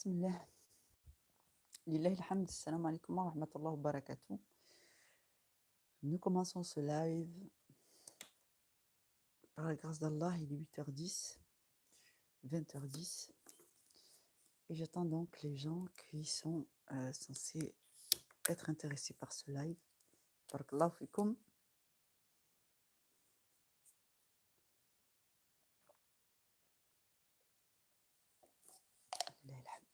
Bismillah. Lillahi alhamd. Salam alaikum wa rahmatullahi wa barakatuh. Nous commençons ce live par la grâce d'Allah. Il est 8h10, 20h10. Et j'attends donc les gens qui sont censés être intéressés par ce live. Barakallahu fikum. Lillahi alhamd.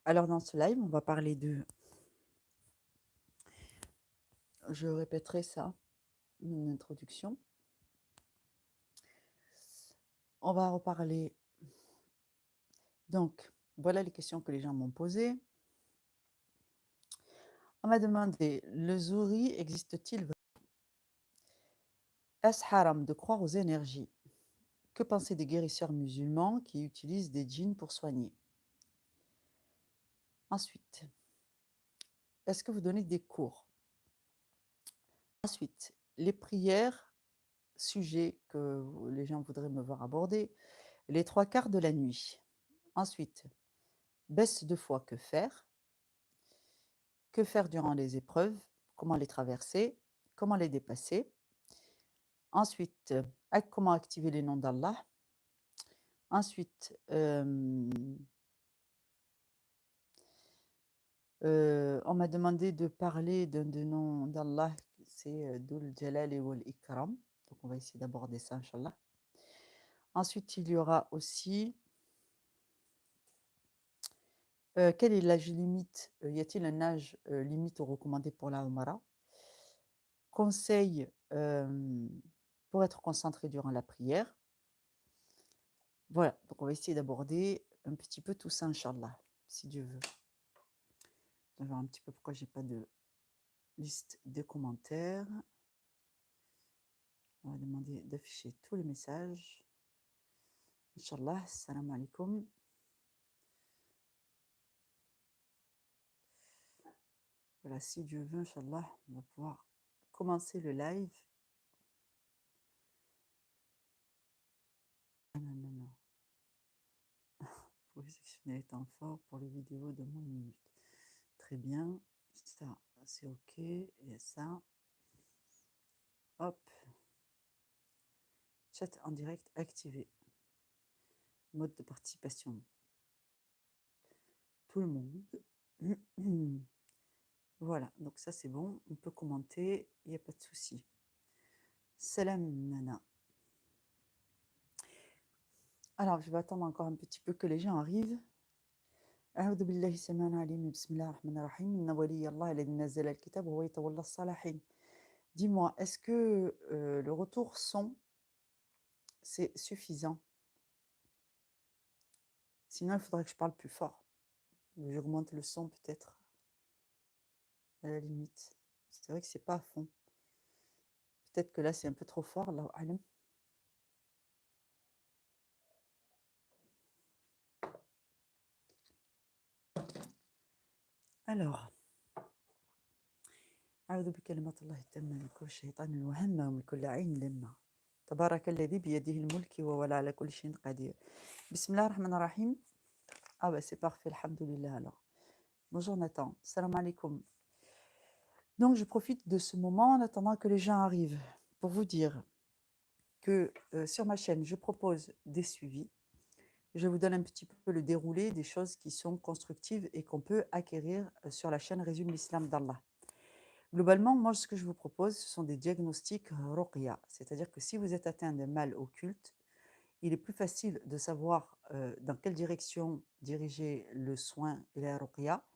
Alors dans ce live, on va parler de... Je répéterai ça, une introduction. On va reparler... Donc, voilà les questions que les gens m'ont posées. On m'a demandé, le zouri existe-t-il vraiment? Est-ce haram de croire aux énergies? Que penser des guérisseurs musulmans qui utilisent des djinns pour soigner? Ensuite, est-ce que vous donnez des cours? Ensuite, les prières, sujet que les gens voudraient me voir aborder, les 3/4 de la nuit. Ensuite, baisse de foi, que faire? Que faire durant les épreuves? Comment les traverser? Comment les dépasser? Ensuite, comment activer les noms d'Allah? Ensuite, on m'a demandé de parler d'un des noms d'Allah, c'est Dhul Jalali wal Ikram. Donc on va essayer d'aborder ça, Inch'Allah. Ensuite, il y aura aussi quel est l'âge limite? Y a-t-il un âge limite recommandé pour la Umrah? Conseil pour être concentré durant la prière. Voilà, donc on va essayer d'aborder un petit peu tout ça, Inch'Allah, si Dieu veut. Je vais voir un petit peu pourquoi j'ai pas de liste de commentaires. On va demander d'afficher tous les messages. Inch'Allah, salam alaikum. Voilà, si Dieu veut, Inch'Allah, on va pouvoir commencer le live. Ah non, non, non. Vous pouvez sélectionner les temps forts pour les vidéos de moins de 1 minute. Très bien. Ça, c'est OK. Et ça. Hop. Chat en direct activé. Mode de participation. Tout le monde. Voilà, donc ça c'est bon. On peut commenter. Il n'y a pas de souci. Salam Nana. Alors, je vais attendre encore un petit peu que les gens arrivent. أعوذ بالله السميع العليم بسم الله الرحمن الرحيم إن ولي الله الذي نزل الكتاب وهو يتولى الصالحين. Dis-moi, est-ce que le retour son, c'est suffisant? Sinon, il faudrait que je parle plus fort. J'augmente le son peut-être, à la limite. C'est vrai que c'est pas à fond. Peut-être que là, c'est un peu trop fort. Allahu a'lam. Alors, أعوذ بكلمات الله التامة من كل شيطان وهمة ومن كل عين لمة تبارك الذي بيده الملك وهو على كل شيء قدير بسم الله الرحمن الرحيم. Ah bah c'est parfait, alhamdoulilah alors. Bonjour Nathan, salam alaikum. Donc je profite de ce moment en attendant que les gens arrivent pour vous dire que sur ma chaîne, je propose des suivis. Je vous donne un petit peu le déroulé des choses qui sont constructives et qu'on peut acquérir sur la chaîne Résume l'Islam d'Allah. Globalement, moi, ce que je vous propose, ce sont des diagnostics ruqya, c'est-à-dire que si vous êtes atteint d'un mal occulte, il est plus facile de savoir dans quelle direction diriger le soin et la ruqya,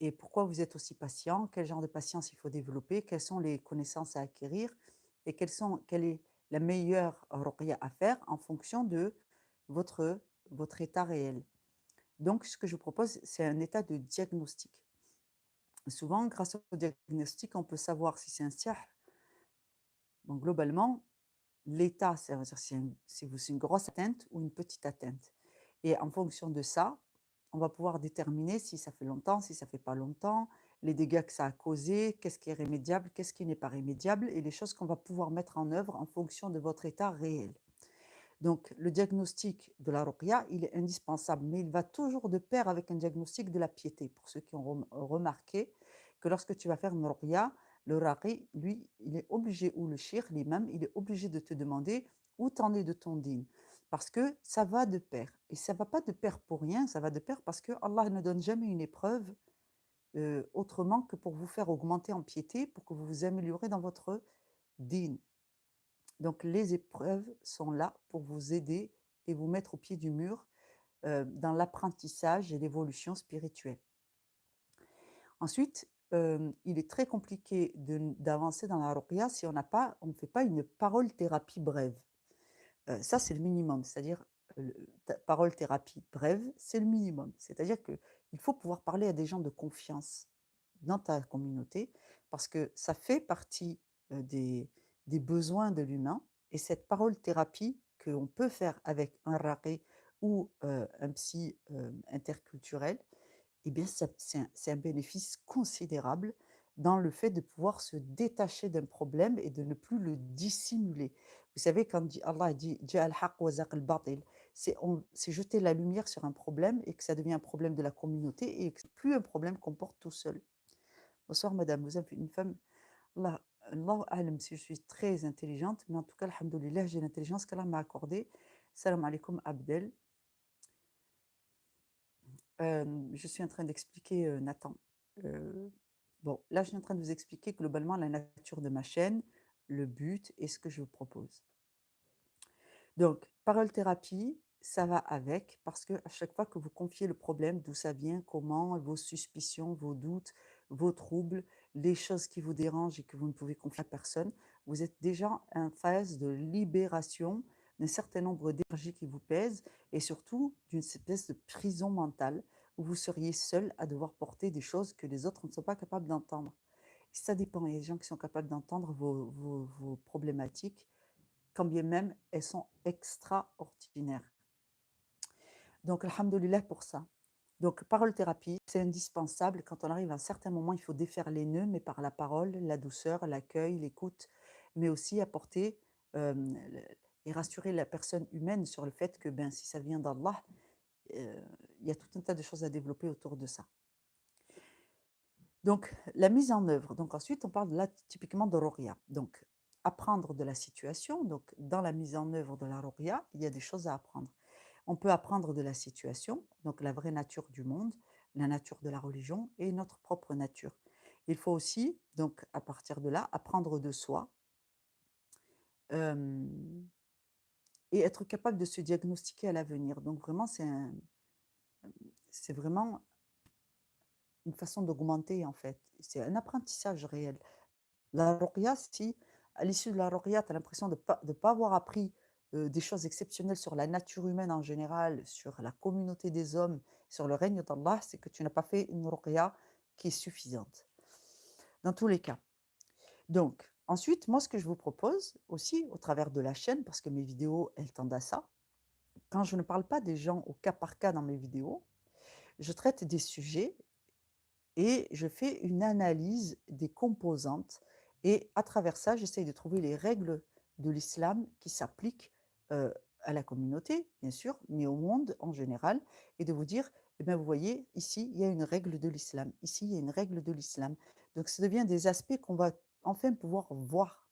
et pourquoi vous êtes aussi patient, quel genre de patience il faut développer, quelles sont les connaissances à acquérir, et quelle est la meilleure ruqya à faire en fonction de votre état réel. Donc, ce que je vous propose, c'est un état de diagnostic. Souvent, grâce au diagnostic, on peut savoir si c'est un sihr. Donc, globalement, l'état, c'est-à-dire si c'est une grosse atteinte ou une petite atteinte. Et en fonction de ça, on va pouvoir déterminer si ça fait longtemps, si ça fait pas longtemps, les dégâts que ça a causés, qu'est-ce qui est rémédiable, qu'est-ce qui n'est pas rémédiable, et les choses qu'on va pouvoir mettre en œuvre en fonction de votre état réel. Donc, le diagnostic de la ruqya, il est indispensable, mais il va toujours de pair avec un diagnostic de la piété. Pour ceux qui ont remarqué que lorsque tu vas faire une ruqya, le raqi, lui, il est obligé, ou le shir, l'imam, il est obligé de te demander où t'en es de ton dîn. Parce que ça va de pair. Et ça ne va pas de pair pour rien, ça va de pair parce que Allah ne donne jamais une épreuve autrement que pour vous faire augmenter en piété, pour que vous vous améliorez dans votre dîn. Donc les épreuves sont là pour vous aider et vous mettre au pied du mur dans l'apprentissage et l'évolution spirituelle. Ensuite, il est très compliqué d'avancer dans la ruqya si on ne fait pas une parole thérapie brève. Ça, c'est le minimum, c'est-à-dire parole thérapie brève, c'est le minimum. C'est-à-dire qu'il faut pouvoir parler à des gens de confiance dans ta communauté parce que ça fait partie des besoins de l'humain et cette parole thérapie qu'on peut faire avec un raqi ou un psy interculturel, eh bien, c'est un bénéfice considérable dans le fait de pouvoir se détacher d'un problème et de ne plus le dissimuler. Vous savez, quand Allah dit « Ja'al haqq wa zaq al-batil », c'est jeter la lumière sur un problème et que ça devient un problème de la communauté et que ce n'est plus un problème qu'on porte tout seul. Bonsoir madame, vous êtes une femme, Allah, Allahu a'lam si je suis très intelligente, mais en tout cas, alhamdoulilah, j'ai l'intelligence qu'Allah m'a accordée. Salam alaikum Abdel. Je suis en train d'expliquer, Nathan. Bon, là, je suis en train de vous expliquer globalement la nature de ma chaîne, le but et ce que je vous propose. Donc, parole thérapie, ça va avec, parce que à chaque fois que vous confiez le problème, d'où ça vient, comment, vos suspicions, vos doutes, vos troubles, les choses qui vous dérangent et que vous ne pouvez confier à personne, vous êtes déjà en phase de libération d'un certain nombre d'énergies qui vous pèsent et surtout d'une espèce de prison mentale où vous seriez seul à devoir porter des choses que les autres ne sont pas capables d'entendre. Ça dépend, il y a des gens qui sont capables d'entendre vos problématiques, quand bien même elles sont extraordinaires. Donc, alhamdoulilah pour ça. Donc, parole thérapie, c'est indispensable. Quand on arrive à un certain moment, il faut défaire les nœuds, mais par la parole, la douceur, l'accueil, l'écoute, mais aussi apporter et rassurer la personne humaine sur le fait que ben, si ça vient d'Allah, il y a tout un tas de choses à développer autour de ça. Donc, la mise en œuvre. Donc, ensuite, on parle là typiquement de ruqya. Donc, apprendre de la situation. Donc, dans la mise en œuvre de la ruqya, il y a des choses à apprendre. On peut apprendre de la situation, donc la vraie nature du monde, la nature de la religion et notre propre nature. Il faut aussi, donc, à partir de là, apprendre de soi et être capable de se diagnostiquer à l'avenir. Donc, vraiment, c'est vraiment une façon d'augmenter, en fait. C'est un apprentissage réel. La ruqya, si à l'issue de la ruqya, tu as l'impression de pas avoir appris des choses exceptionnelles sur la nature humaine en général, sur la communauté des hommes, sur le règne d'Allah, c'est que tu n'as pas fait une ruqya qui est suffisante. Dans tous les cas. Donc, ensuite, moi, ce que je vous propose aussi, au travers de la chaîne, parce que mes vidéos, elles tendent à ça, quand je ne parle pas des gens au cas par cas dans mes vidéos, je traite des sujets et je fais une analyse des composantes et à travers ça, j'essaye de trouver les règles de l'islam qui s'appliquent à la communauté, bien sûr, mais au monde en général, et de vous dire, eh bien, vous voyez, ici, il y a une règle de l'islam, ici, il y a une règle de l'islam. Donc, ça devient des aspects qu'on va enfin pouvoir voir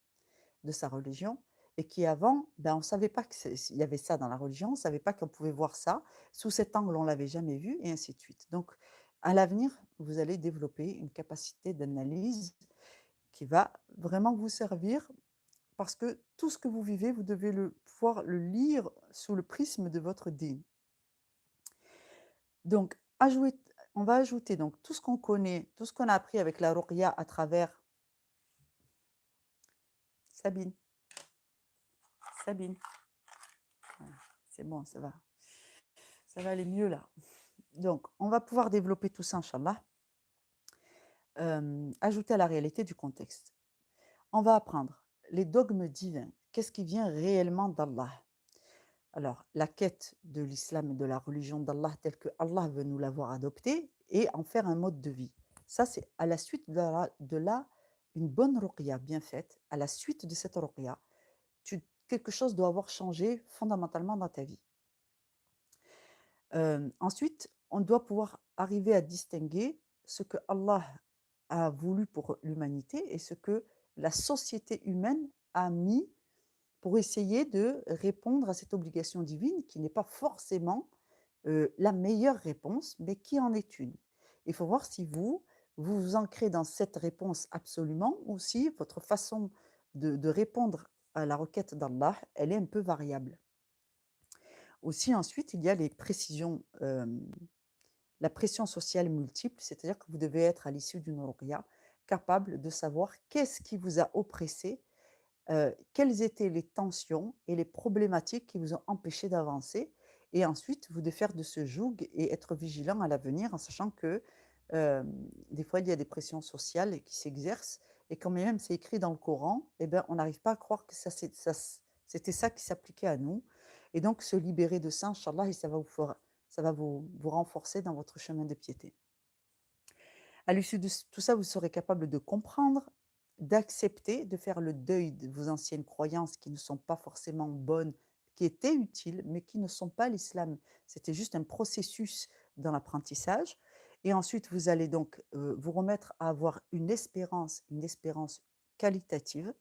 de sa religion et qui avant, ben, on ne savait pas qu'il y avait ça dans la religion, on ne savait pas qu'on pouvait voir ça, sous cet angle, on ne l'avait jamais vu, et ainsi de suite. Donc, à l'avenir, vous allez développer une capacité d'analyse qui va vraiment vous servir parce que tout ce que vous vivez, vous devez pouvoir le lire sous le prisme de votre dîn. Donc, on va ajouter donc tout ce qu'on connaît, tout ce qu'on a appris avec la ruqya à travers Sabine. Sabine. C'est bon, ça va. Ça va aller mieux là. Donc, on va pouvoir développer tout ça, Inch'Allah. Ajouter à la réalité du contexte. On va apprendre les dogmes divins. Qu'est-ce qui vient réellement d'Allah? Alors, la quête de l'islam et de la religion d'Allah telle que Allah veut nous l'avoir adoptée et en faire un mode de vie. Ça, c'est à la suite une bonne ruqya bien faite, à la suite de cette ruqya, quelque chose doit avoir changé fondamentalement dans ta vie. Ensuite, on doit pouvoir arriver à distinguer ce que Allah a voulu pour l'humanité et ce que la société humaine a mis pour essayer de répondre à cette obligation divine qui n'est pas forcément la meilleure réponse, mais qui en est une. Il faut voir si vous vous ancrez dans cette réponse absolument ou si votre façon de répondre à la requête d'Allah, elle est un peu variable. Aussi, ensuite, il y a les précisions, la pression sociale multiple, c'est-à-dire que vous devez être à l'issue d'une ruqya capable de savoir qu'est-ce qui vous a oppressé, quelles étaient les tensions et les problématiques qui vous ont empêché d'avancer et ensuite vous de faire de ce joug et être vigilant à l'avenir en sachant que, des fois il y a des pressions sociales qui s'exercent et quand bien même c'est écrit dans le Coran et ben, on n'arrive pas à croire que c'était ça qui s'appliquait à nous et donc se libérer de ça, inchallah et ça va vous renforcer dans votre chemin de piété. À l'issue de tout ça, vous serez capable de comprendre, d'accepter, de faire le deuil de vos anciennes croyances qui ne sont pas forcément bonnes, qui étaient utiles, mais qui ne sont pas l'islam. C'était juste un processus dans l'apprentissage. Et ensuite, vous allez donc vous remettre à avoir une espérance qualitative,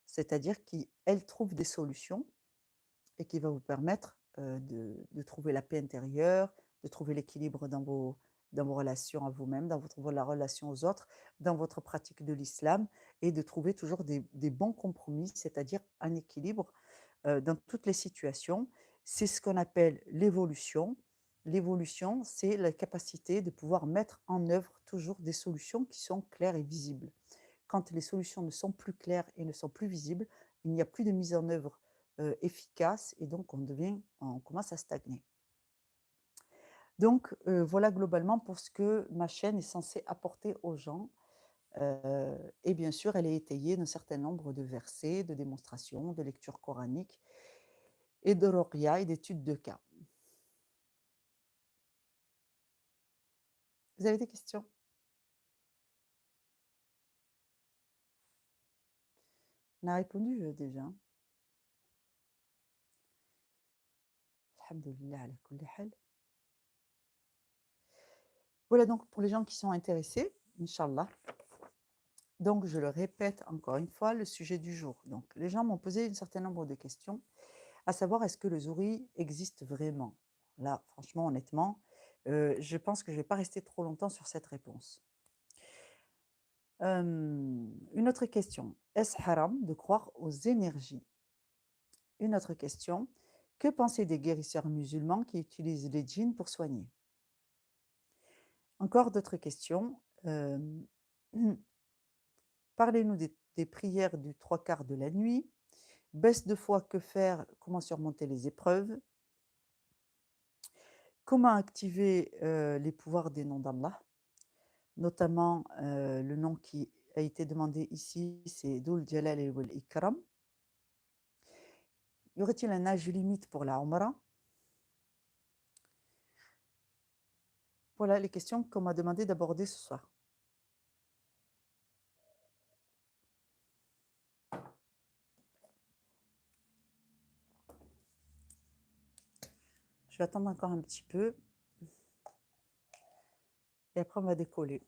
c'est-à-dire qu'elle trouve des solutions et qui va vous permettre de trouver la paix intérieure, de trouver l'équilibre dans vos relations à vous-même, dans la relation aux autres, dans votre pratique de l'islam et de trouver toujours des bons compromis, c'est-à-dire un équilibre dans toutes les situations. C'est ce qu'on appelle l'évolution. L'évolution, c'est la capacité de pouvoir mettre en œuvre toujours des solutions qui sont claires et visibles. Quand les solutions ne sont plus claires et ne sont plus visibles, il n'y a plus de mise en œuvre efficace et donc on commence à stagner. Donc voilà globalement pour ce que ma chaîne est censée apporter aux gens. Et bien sûr, elle est étayée d'un certain nombre de versets, de démonstrations, de lectures coraniques et de ruqya et d'études de cas. Vous avez des questions? On a répondu déjà. Alhamdulillah ala kulli hal. Voilà donc pour les gens qui sont intéressés, Inch'Allah. Donc, je le répète encore une fois, le sujet du jour. Donc, les gens m'ont posé un certain nombre de questions, à savoir est-ce que le zouri existe vraiment? Là, franchement, honnêtement, je pense que je ne vais pas rester trop longtemps sur cette réponse. Une autre question, est-ce haram de croire aux énergies? Une autre question, que penser des guérisseurs musulmans qui utilisent les djinns pour soigner? Encore d'autres questions. Parlez-nous des prières du trois quarts de la nuit. Baisse de foi, que faire? Comment surmonter les épreuves? Comment activer les pouvoirs des noms d'Allah? Notamment le nom qui a été demandé ici, c'est Dhul Jalal wal Ikram. Y aurait-il un âge limite pour la Umrah? Voilà les questions qu'on m'a demandé d'aborder ce soir. Je vais attendre encore un petit peu et après on va décoller.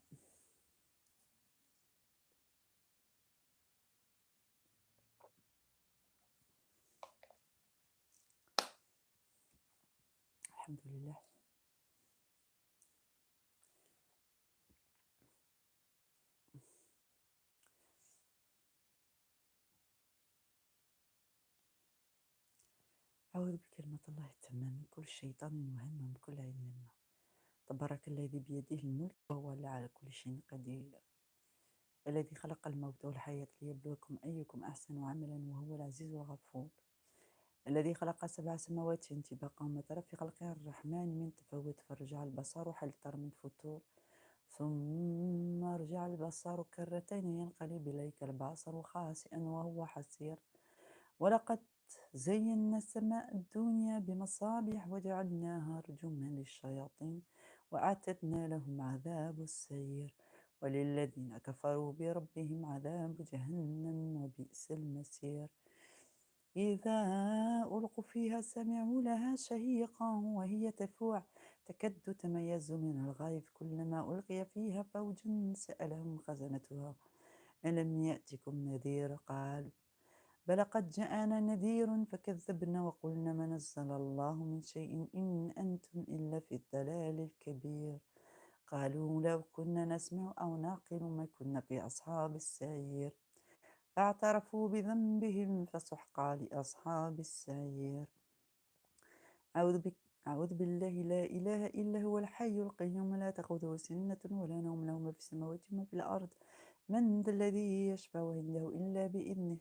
Alhamdulillah. أعوذ بكلمة الله التامة من كل شيطان وهم ومن كل عين لامة. تبارك الذي بيده الملك وهو على كل شيء قدير. الذي خلق الموت والحياة ليبلوكم أيكم أحسن عملا وهو العزيز الغفور. الذي خلق 7 سماوات طباقا وما ترى في خلق الرحمن من تفاوت فرجع البصر هل ترى من فطور ثم رجع البصر كرتين ينقلب إليك البصر خاسئا وهو حسير ولقد زينا السماء الدنيا بمصابيح وجعلناها رجوما للشياطين وأعتدنا لهم عذاب السعير وللذين كفروا بربهم عذاب جهنم وبئس المصير إذا ألقوا فيها سمعوا لها شهيقا وهي تفوح تكاد تميز من الغيظ كلما ألقي فيها فوج سألهم خزنتها ألم يأتكم نذير قالوا بلى قد جاءنا نذير فكذبنا وقلنا ما نزل الله من شيء إن أنتم إلا في الضلال الكبير قالوا لو كنا نسمع أو نعقل ما كنا في أصحاب السعير فاعترفوا بذنبهم فسحقا لأصحاب السعير أعوذ بك أعوذ بالله لا إله إلا هو الحي القيوم لا تأخذه سنة ولا نوم له ما في السماوات وما في الأرض من ذا الذي يشفع عنده إلا بإذنه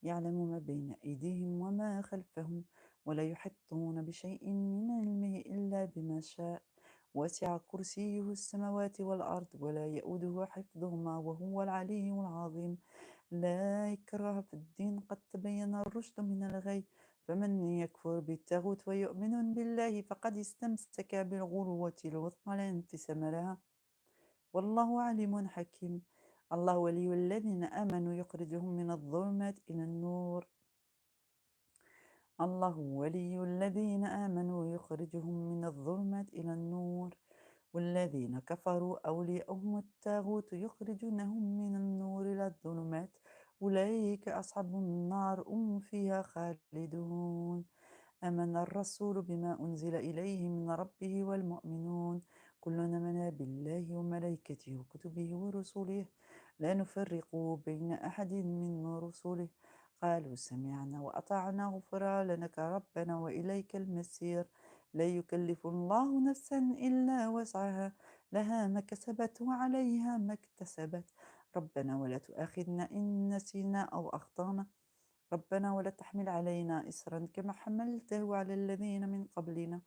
يعلم ما بين أيديهم وما خلفهم ولا يحيطون بشيء من علمه إلا بما شاء وسع كرسيه السماوات والأرض ولا يؤوده حفظهما وهو العلي العظيم لا إكراه في الدين قد تبين الرشد من الغي فمن يكفر بالتاغوت ويؤمن بالله فقد استمسك بالعروة الوثقى لا انفصام لها والله عليم حكيم الله ولي الذين آمنوا يخرجهم من الظلمات إلى النور الله ولي الذين آمنوا يخرجهم من الظلمات إلى النور والذين كفروا أولياءهم الطاغوت يخرجونهم من النور إلى الظلمات أولئك أصحاب النار هم فيها خالدون آمن الرسول بما أنزل إليه من ربه والمؤمنون كلنا آمن بالله وملائكته وكتبه ورسله لا نفرق بين أحد من رسله قالوا سمعنا وأطعنا غفرانك ربنا وإليك المصير لا يكلف الله نفسا إلا وسعها لها ما كسبت وعليها ما اكتسبت ربنا ولا تؤاخذنا إن نسينا أو أخطأنا ربنا ولا تحمل علينا إصرا كما حملته على الذين من قبلنا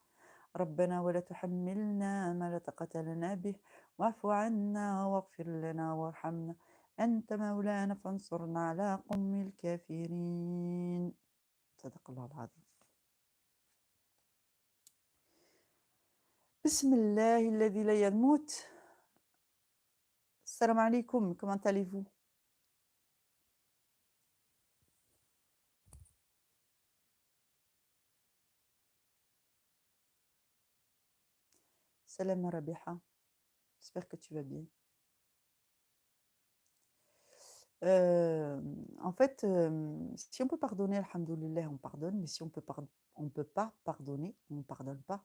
ربنا ولا تحملنا ما لا طاقة لنا به واعف عنا واغفر لنا وارحمنا أنت مولانا فانصرنا على قوم الكافرين صدق الله العظيم بسم الله الذي لا يموت السلام عليكم comment allez-vous Salam Rabiha, j'espère que tu vas bien. En fait, si on peut pardonner, alhamdoulilah, on pardonne, mais si on peut pas pardonner, on ne pardonne pas.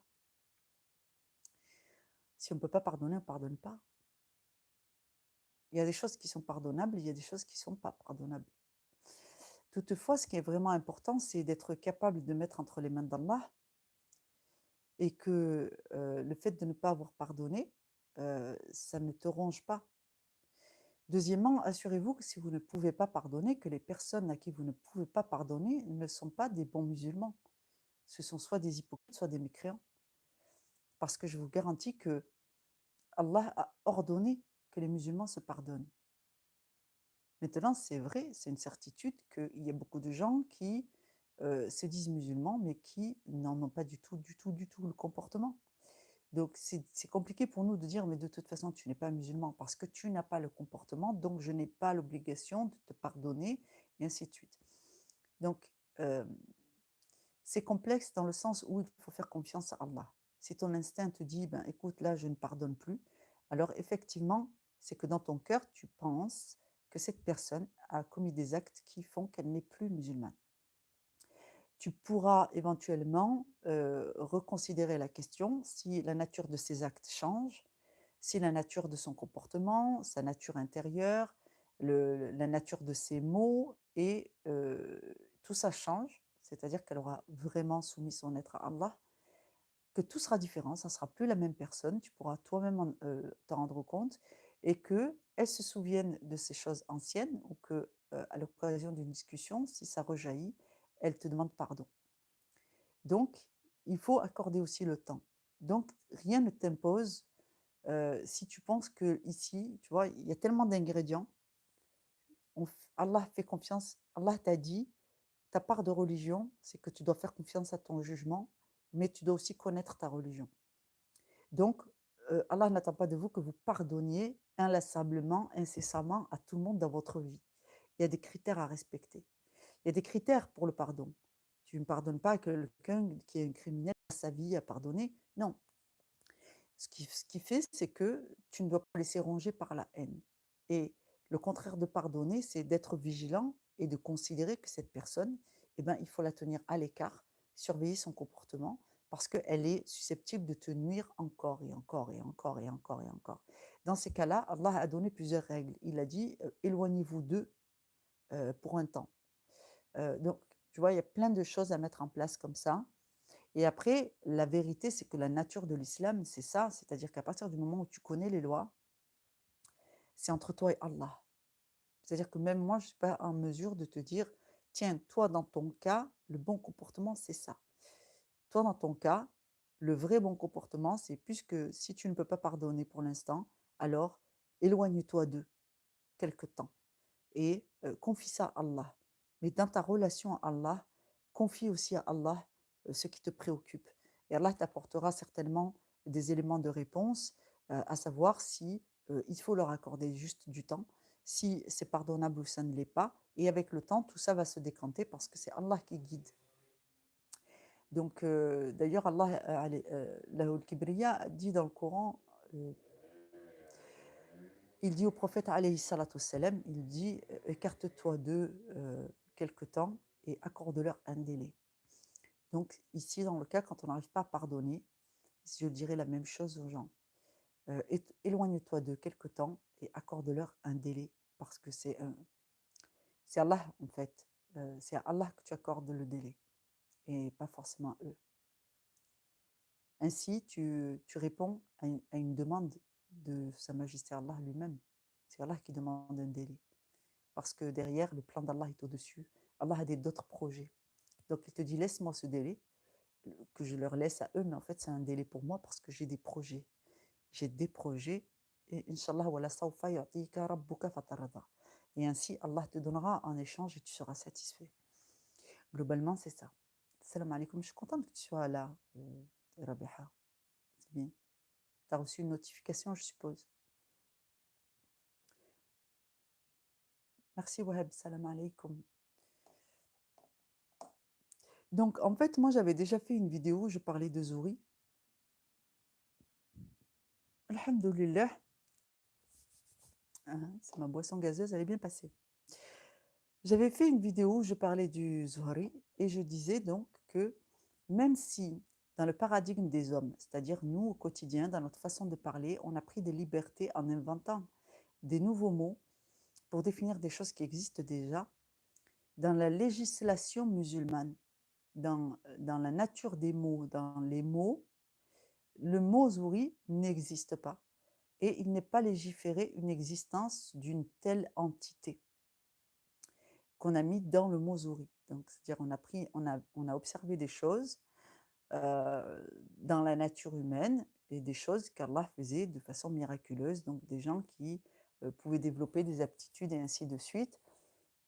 Si on ne peut pas pardonner, on ne pardonne pas. Il y a des choses qui sont pardonnables, il y a des choses qui ne sont pas pardonnables. Toutefois, ce qui est vraiment important, c'est d'être capable de mettre entre les mains d'Allah et que le fait de ne pas avoir pardonné, ça ne te ronge pas. Deuxièmement, assurez-vous que si vous ne pouvez pas pardonner, que les personnes à qui vous ne pouvez pas pardonner ne sont pas des bons musulmans. Ce sont soit des hypocrites, soit des mécréants. Parce que je vous garantis que Allah a ordonné que les musulmans se pardonnent. Maintenant, c'est vrai, c'est une certitude qu'il y a beaucoup de gens qui se disent musulmans, mais qui n'en ont pas du tout le comportement. Donc, c'est compliqué pour nous de dire, mais de toute façon, tu n'es pas musulman parce que tu n'as pas le comportement, donc je n'ai pas l'obligation de te pardonner, et ainsi de suite. Donc, c'est complexe dans le sens où il faut faire confiance à Allah. Si ton instinct te dit, ben, écoute, là, je ne pardonne plus, alors effectivement, c'est que dans ton cœur, tu penses que cette personne a commis des actes qui font qu'elle n'est plus musulmane. Tu pourras éventuellement reconsidérer la question si la nature de ses actes change, si la nature de son comportement, sa nature intérieure, la nature de ses mots, et tout ça change, c'est-à-dire qu'elle aura vraiment soumis son être à Allah, que tout sera différent, ça ne sera plus la même personne, tu pourras toi-même t'en rendre compte, et qu'elle se souvienne de ces choses anciennes, ou que à l'occasion d'une discussion, si ça rejaillit, elle te demande pardon. Donc, il faut accorder aussi le temps. Donc, rien ne t'impose. Si tu penses que ici, tu vois, il y a tellement d'ingrédients, Allah fait confiance, Allah t'a dit, ta part de religion, c'est que tu dois faire confiance à ton jugement, mais tu dois aussi connaître ta religion. Donc, Allah n'attend pas de vous que vous pardonniez inlassablement, incessamment à tout le monde dans votre vie. Il y a des critères à respecter. Il y a des critères pour le pardon. Tu ne pardonnes pas à quelqu'un qui est un criminel, sa vie à pardonner. Non. Ce qui fait, c'est que tu ne dois pas laisser ronger par la haine. Et le contraire de pardonner, c'est d'être vigilant et de considérer que cette personne, eh ben, il faut la tenir à l'écart, surveiller son comportement, parce qu'elle est susceptible de te nuire encore et encore et encore et encore et encore. Dans ces cas-là, Allah a donné plusieurs règles. Il a dit, éloignez-vous d'eux pour un temps. Donc, tu vois, il y a plein de choses à mettre en place comme ça. Et après, la vérité, c'est que la nature de l'islam, c'est ça, c'est-à-dire qu'à partir du moment où tu connais les lois, c'est entre toi et Allah. C'est-à-dire que même moi, je ne suis pas en mesure de te dire, tiens, toi, dans ton cas, le bon comportement, c'est ça. Toi, dans ton cas, le vrai bon comportement, c'est puisque si tu ne peux pas pardonner pour l'instant, alors éloigne-toi d'eux quelque temps et confie ça à Allah. Mais dans ta relation à Allah, confie aussi à Allah ce qui te préoccupe. Et Allah t'apportera certainement des éléments de réponse, à savoir si il faut leur accorder juste du temps, si c'est pardonnable ou ça ne l'est pas. Et avec le temps, tout ça va se décanter parce que c'est Allah qui guide. Donc, d'ailleurs, Allah, Lahul Kibriya, dit dans le Coran, euh, il dit au prophète, alayhi salatu wassalam, il dit, écarte-toi d'eux quelque temps et accorde-leur un délai. Donc, ici, dans le cas, quand on n'arrive pas à pardonner, je dirais la même chose aux gens. Éloigne-toi d'eux quelque temps et accorde-leur un délai, parce que c'est Allah, en fait. C'est à Allah que tu accordes le délai, et pas forcément à eux. Ainsi, tu réponds à une demande de Sa Majesté Allah lui-même. C'est Allah qui demande un délai. Parce que derrière, le plan d'Allah est au-dessus. Allah a d'autres projets. Donc il te dit, laisse-moi ce délai, que je leur laisse à eux, mais en fait c'est un délai pour moi parce que j'ai des projets. J'ai des projets, et Inch'Allah, wala sawfa yu'tika rabbuka fatarda. Et ainsi, Allah te donnera en échange et tu seras satisfait. Globalement, c'est ça. Salam alaikum, je suis contente que tu sois là, Rabiha. C'est bien. Tu as reçu une notification, je suppose. Merci Wahab, salam alaikum. Donc, en fait, moi, j'avais déjà fait une vidéo où je parlais de Zouri. Alhamdulillah, c'est ma boisson gazeuse, elle est bien passée. J'avais fait une vidéo où je parlais du Zohri et je disais donc que même si dans le paradigme des hommes, c'est-à-dire nous au quotidien, dans notre façon de parler, on a pris des libertés en inventant des nouveaux mots pour définir des choses qui existent déjà, dans la législation musulmane, dans la nature des mots, dans les mots, le mot Zouri n'existe pas et il n'est pas légiféré une existence d'une telle entité qu'on a mis dans le mot Zouri. Donc, c'est-à-dire on a observé des choses dans la nature humaine et des choses qu'Allah faisait de façon miraculeuse, donc des gens qui pouvaient développer des aptitudes et ainsi de suite.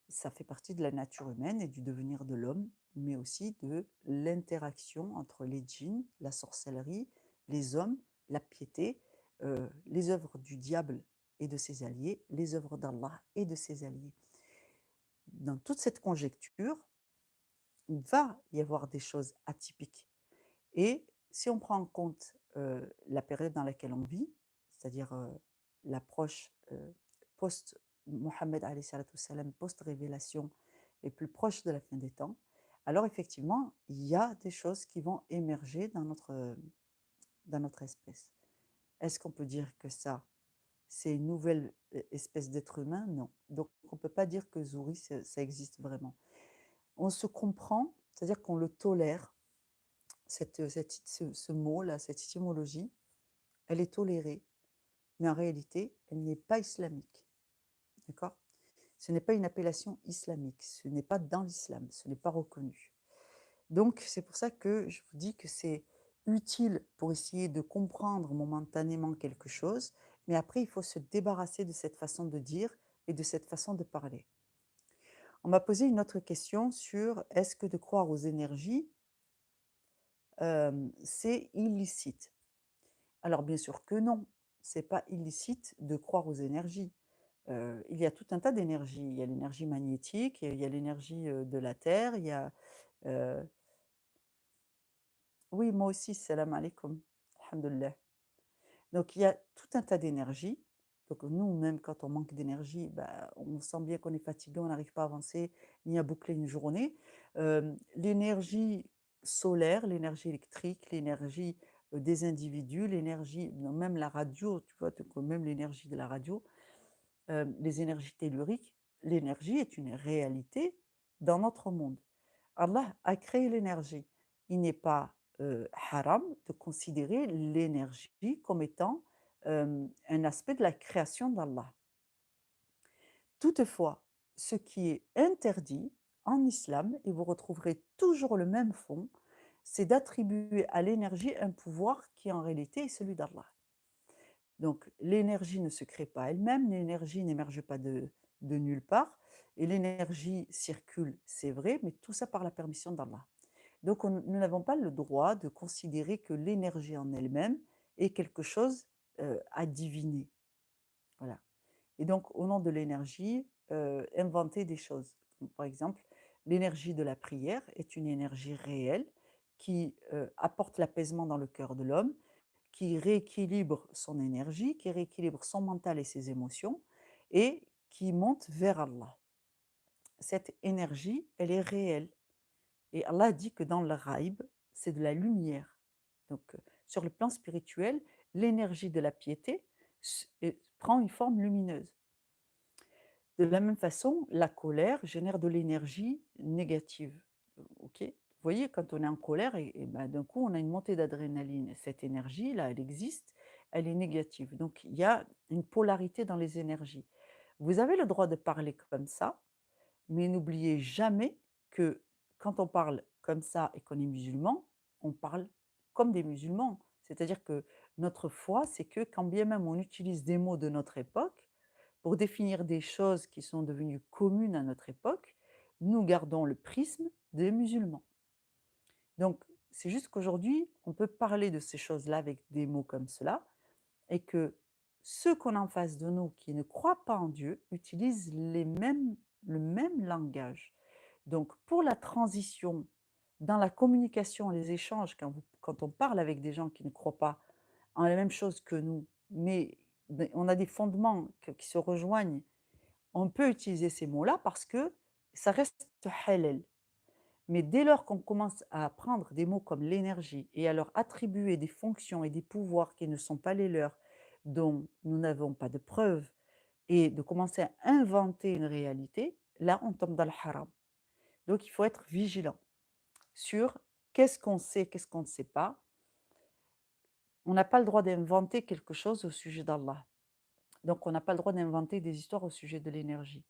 Ça fait partie de la nature humaine et du devenir de l'homme, mais aussi de l'interaction entre les djinns, la sorcellerie, les hommes, la piété, les œuvres du diable et de ses alliés, les œuvres d'Allah et de ses alliés. Dans toute cette conjecture, il va y avoir des choses atypiques. Et si on prend en compte la période dans laquelle on vit, c'est-à-dire l'approche post-Mohammed, post-révélation, et plus proche de la fin des temps, alors effectivement, il y a des choses qui vont émerger dans notre espèce. Est-ce qu'on peut dire que ça, c'est une nouvelle espèce d'être humain? Non. Donc, on ne peut pas dire que Zouri, ça existe vraiment. On se comprend, c'est-à-dire qu'on le tolère, ce mot-là, cette étymologie, elle est tolérée, mais en réalité, elle n'est pas islamique. D'accord? Ce n'est pas une appellation islamique, ce n'est pas dans l'islam, ce n'est pas reconnu. Donc, c'est pour ça que je vous dis que c'est utile pour essayer de comprendre momentanément quelque chose, mais après, il faut se débarrasser de cette façon de dire et de cette façon de parler. On m'a posé une autre question sur est-ce que de croire aux énergies, c'est illicite? Alors bien sûr que non, c'est pas illicite de croire aux énergies. Il y a tout un tas d'énergies. Il y a l'énergie magnétique, il y a l'énergie, de la terre, il y a, heu oui, moi aussi, salam alaikum, alhamdoulilah. Donc il y a tout un tas d'énergies. Donc nous, même quand on manque d'énergie, bah, on sent bien qu'on est fatigué, on n'arrive pas à avancer ni à boucler une journée. L'énergie solaire, l'énergie électrique, l'énergie, des individus, l'énergie non, même la radio, tu vois? Donc même l'énergie de la radio, les énergies telluriques, l'énergie est une réalité dans notre monde. Allah a créé l'énergie. Il n'est pas haram de considérer l'énergie comme étant un aspect de la création d'Allah. Toutefois, ce qui est interdit en islam, et vous retrouverez toujours le même fond, c'est d'attribuer à l'énergie un pouvoir qui en réalité est celui d'Allah. Donc l'énergie ne se crée pas elle-même, l'énergie n'émerge pas de nulle part, et l'énergie circule, c'est vrai, mais tout ça par la permission d'Allah. Donc nous n'avons pas le droit de considérer que l'énergie en elle-même est quelque chose à diviner. Voilà. Et donc au nom de l'énergie, inventer des choses. Donc, par exemple, l'énergie de la prière est une énergie réelle qui apporte l'apaisement dans le cœur de l'homme, qui rééquilibre son énergie, qui rééquilibre son mental et ses émotions, et qui monte vers Allah. Cette énergie, elle est réelle. Et Allah dit que dans le raïb, c'est de la lumière. Donc, sur le plan spirituel, l'énergie de la piété prend une forme lumineuse. De la même façon, la colère génère de l'énergie négative. Ok. Vous voyez, quand on est en colère, et ben, d'un coup, on a une montée d'adrénaline. Cette énergie-là, elle existe, elle est négative. Donc, il y a une polarité dans les énergies. Vous avez le droit de parler comme ça, mais n'oubliez jamais que quand on parle comme ça et qu'on est musulman, on parle comme des musulmans. C'est-à-dire que notre foi, c'est que quand bien même on utilise des mots de notre époque, pour définir des choses qui sont devenues communes à notre époque, nous gardons le prisme des musulmans. Donc, c'est juste qu'aujourd'hui, on peut parler de ces choses-là avec des mots comme cela, et que ceux qu'on a en face de nous qui ne croient pas en Dieu utilisent le même langage. Donc, pour la transition dans la communication, les échanges, quand on parle avec des gens qui ne croient pas en la même chose que nous, mais on a des fondements qui se rejoignent, on peut utiliser ces mots-là parce que ça reste halal. Mais dès lors qu'on commence à prendre des mots comme l'énergie et à leur attribuer des fonctions et des pouvoirs qui ne sont pas les leurs, dont nous n'avons pas de preuves, et de commencer à inventer une réalité, là on tombe dans le haram. Donc il faut être vigilant sur qu'est-ce qu'on sait, qu'est-ce qu'on ne sait pas. On n'a pas le droit d'inventer quelque chose au sujet d'Allah. Donc on n'a pas le droit d'inventer des histoires au sujet de l'énergie.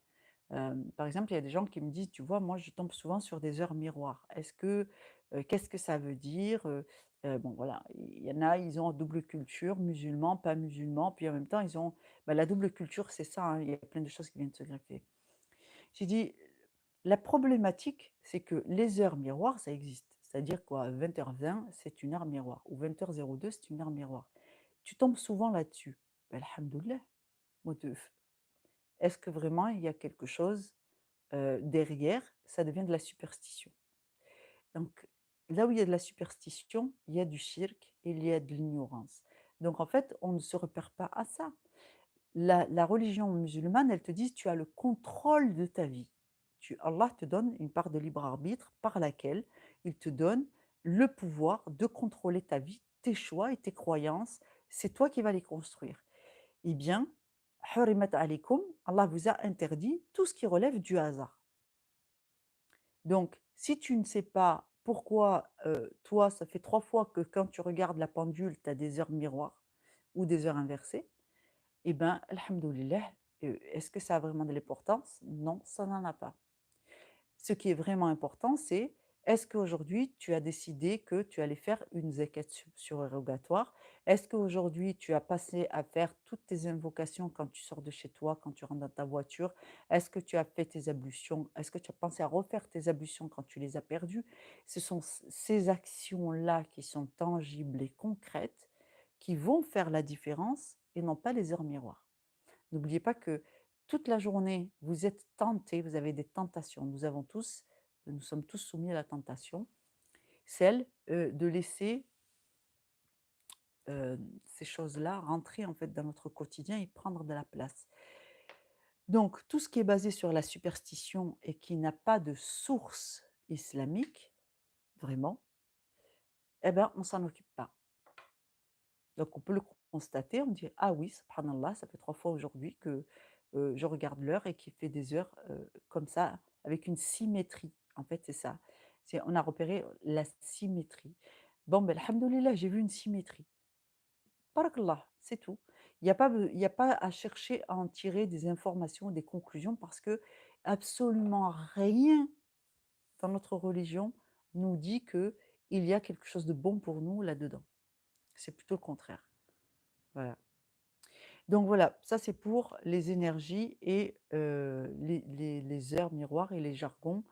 Par exemple, il y a des gens qui me disent: «Tu vois, moi, je tombe souvent sur des heures miroirs. Qu'est-ce que ça veut dire?» Bon, voilà, il y en a, ils ont double culture, musulmans, pas musulmans, puis en même temps, ils ont bah, la double culture, c'est ça, hein, il y a plein de choses qui viennent se greffer. J'ai dit: «La problématique, c'est que les heures miroirs, ça existe. C'est-à-dire quoi? 20h20, c'est une heure miroir, ou 20h02, c'est une heure miroir. Tu tombes souvent là-dessus. Bah, alhamdoulilah, moi de est-ce que vraiment il y a quelque chose derrière, ça devient de la superstition. Donc, là où il y a de la superstition, il y a du shirk, il y a de l'ignorance. Donc, en fait, on ne se repère pas à ça. La religion musulmane, elle te dit, tu as le contrôle de ta vie. Allah te donne une part de libre arbitre par laquelle il te donne le pouvoir de contrôler ta vie, tes choix et tes croyances. C'est toi qui vas les construire. Eh bien, hurimat alaykum, Allah vous a interdit tout ce qui relève du hasard. Donc, si tu ne sais pas pourquoi, toi, ça fait 3 fois que quand tu regardes la pendule, tu as des heures miroirs ou des heures inversées, eh ben, alhamdoulilah, est-ce que ça a vraiment de l'importance? Non, ça n'en a pas. Ce qui est vraiment important, c'est est-ce qu'aujourd'hui tu as décidé que tu allais faire une zakat surérogatoire? Est-ce qu'aujourd'hui tu as passé à faire toutes tes invocations quand tu sors de chez toi, quand tu rentres dans ta voiture? Est-ce que tu as fait tes ablutions? Est-ce que tu as pensé à refaire tes ablutions quand tu les as perdues? Ce sont ces actions-là qui sont tangibles et concrètes qui vont faire la différence et non pas les heures miroirs. N'oubliez pas que toute la journée, vous êtes tentés, vous avez des tentations. Nous sommes tous soumis à la tentation, celle de laisser ces choses-là rentrer en fait dans notre quotidien et prendre de la place. Donc, tout ce qui est basé sur la superstition et qui n'a pas de source islamique, vraiment, eh ben, on s'en occupe pas. Donc, on peut le constater, on dit: «Ah oui, subhanallah, ça fait 3 fois aujourd'hui que, je regarde l'heure et qu'il fait des heures, comme ça, avec une symétrie». En fait, c'est ça. On a repéré la symétrie. Bon, ben, alhamdoulilah, j'ai vu une symétrie. Barakallah, c'est tout. Il y a pas à chercher à en tirer des informations, des conclusions parce que absolument rien dans notre religion nous dit qu'il y a quelque chose de bon pour nous là-dedans. C'est plutôt le contraire. Voilà. Donc voilà, ça c'est pour les énergies et les heures miroirs et les jargons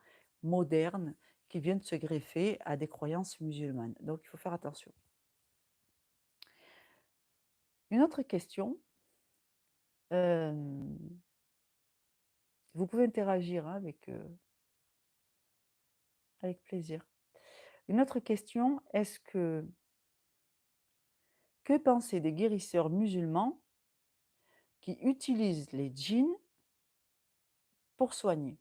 modernes qui viennent se greffer à des croyances musulmanes. Donc il faut faire attention. Une autre question, hem, vous pouvez interagir, hein, avec plaisir. Une autre question, que penser des guérisseurs musulmans qui utilisent les djinns pour soigner?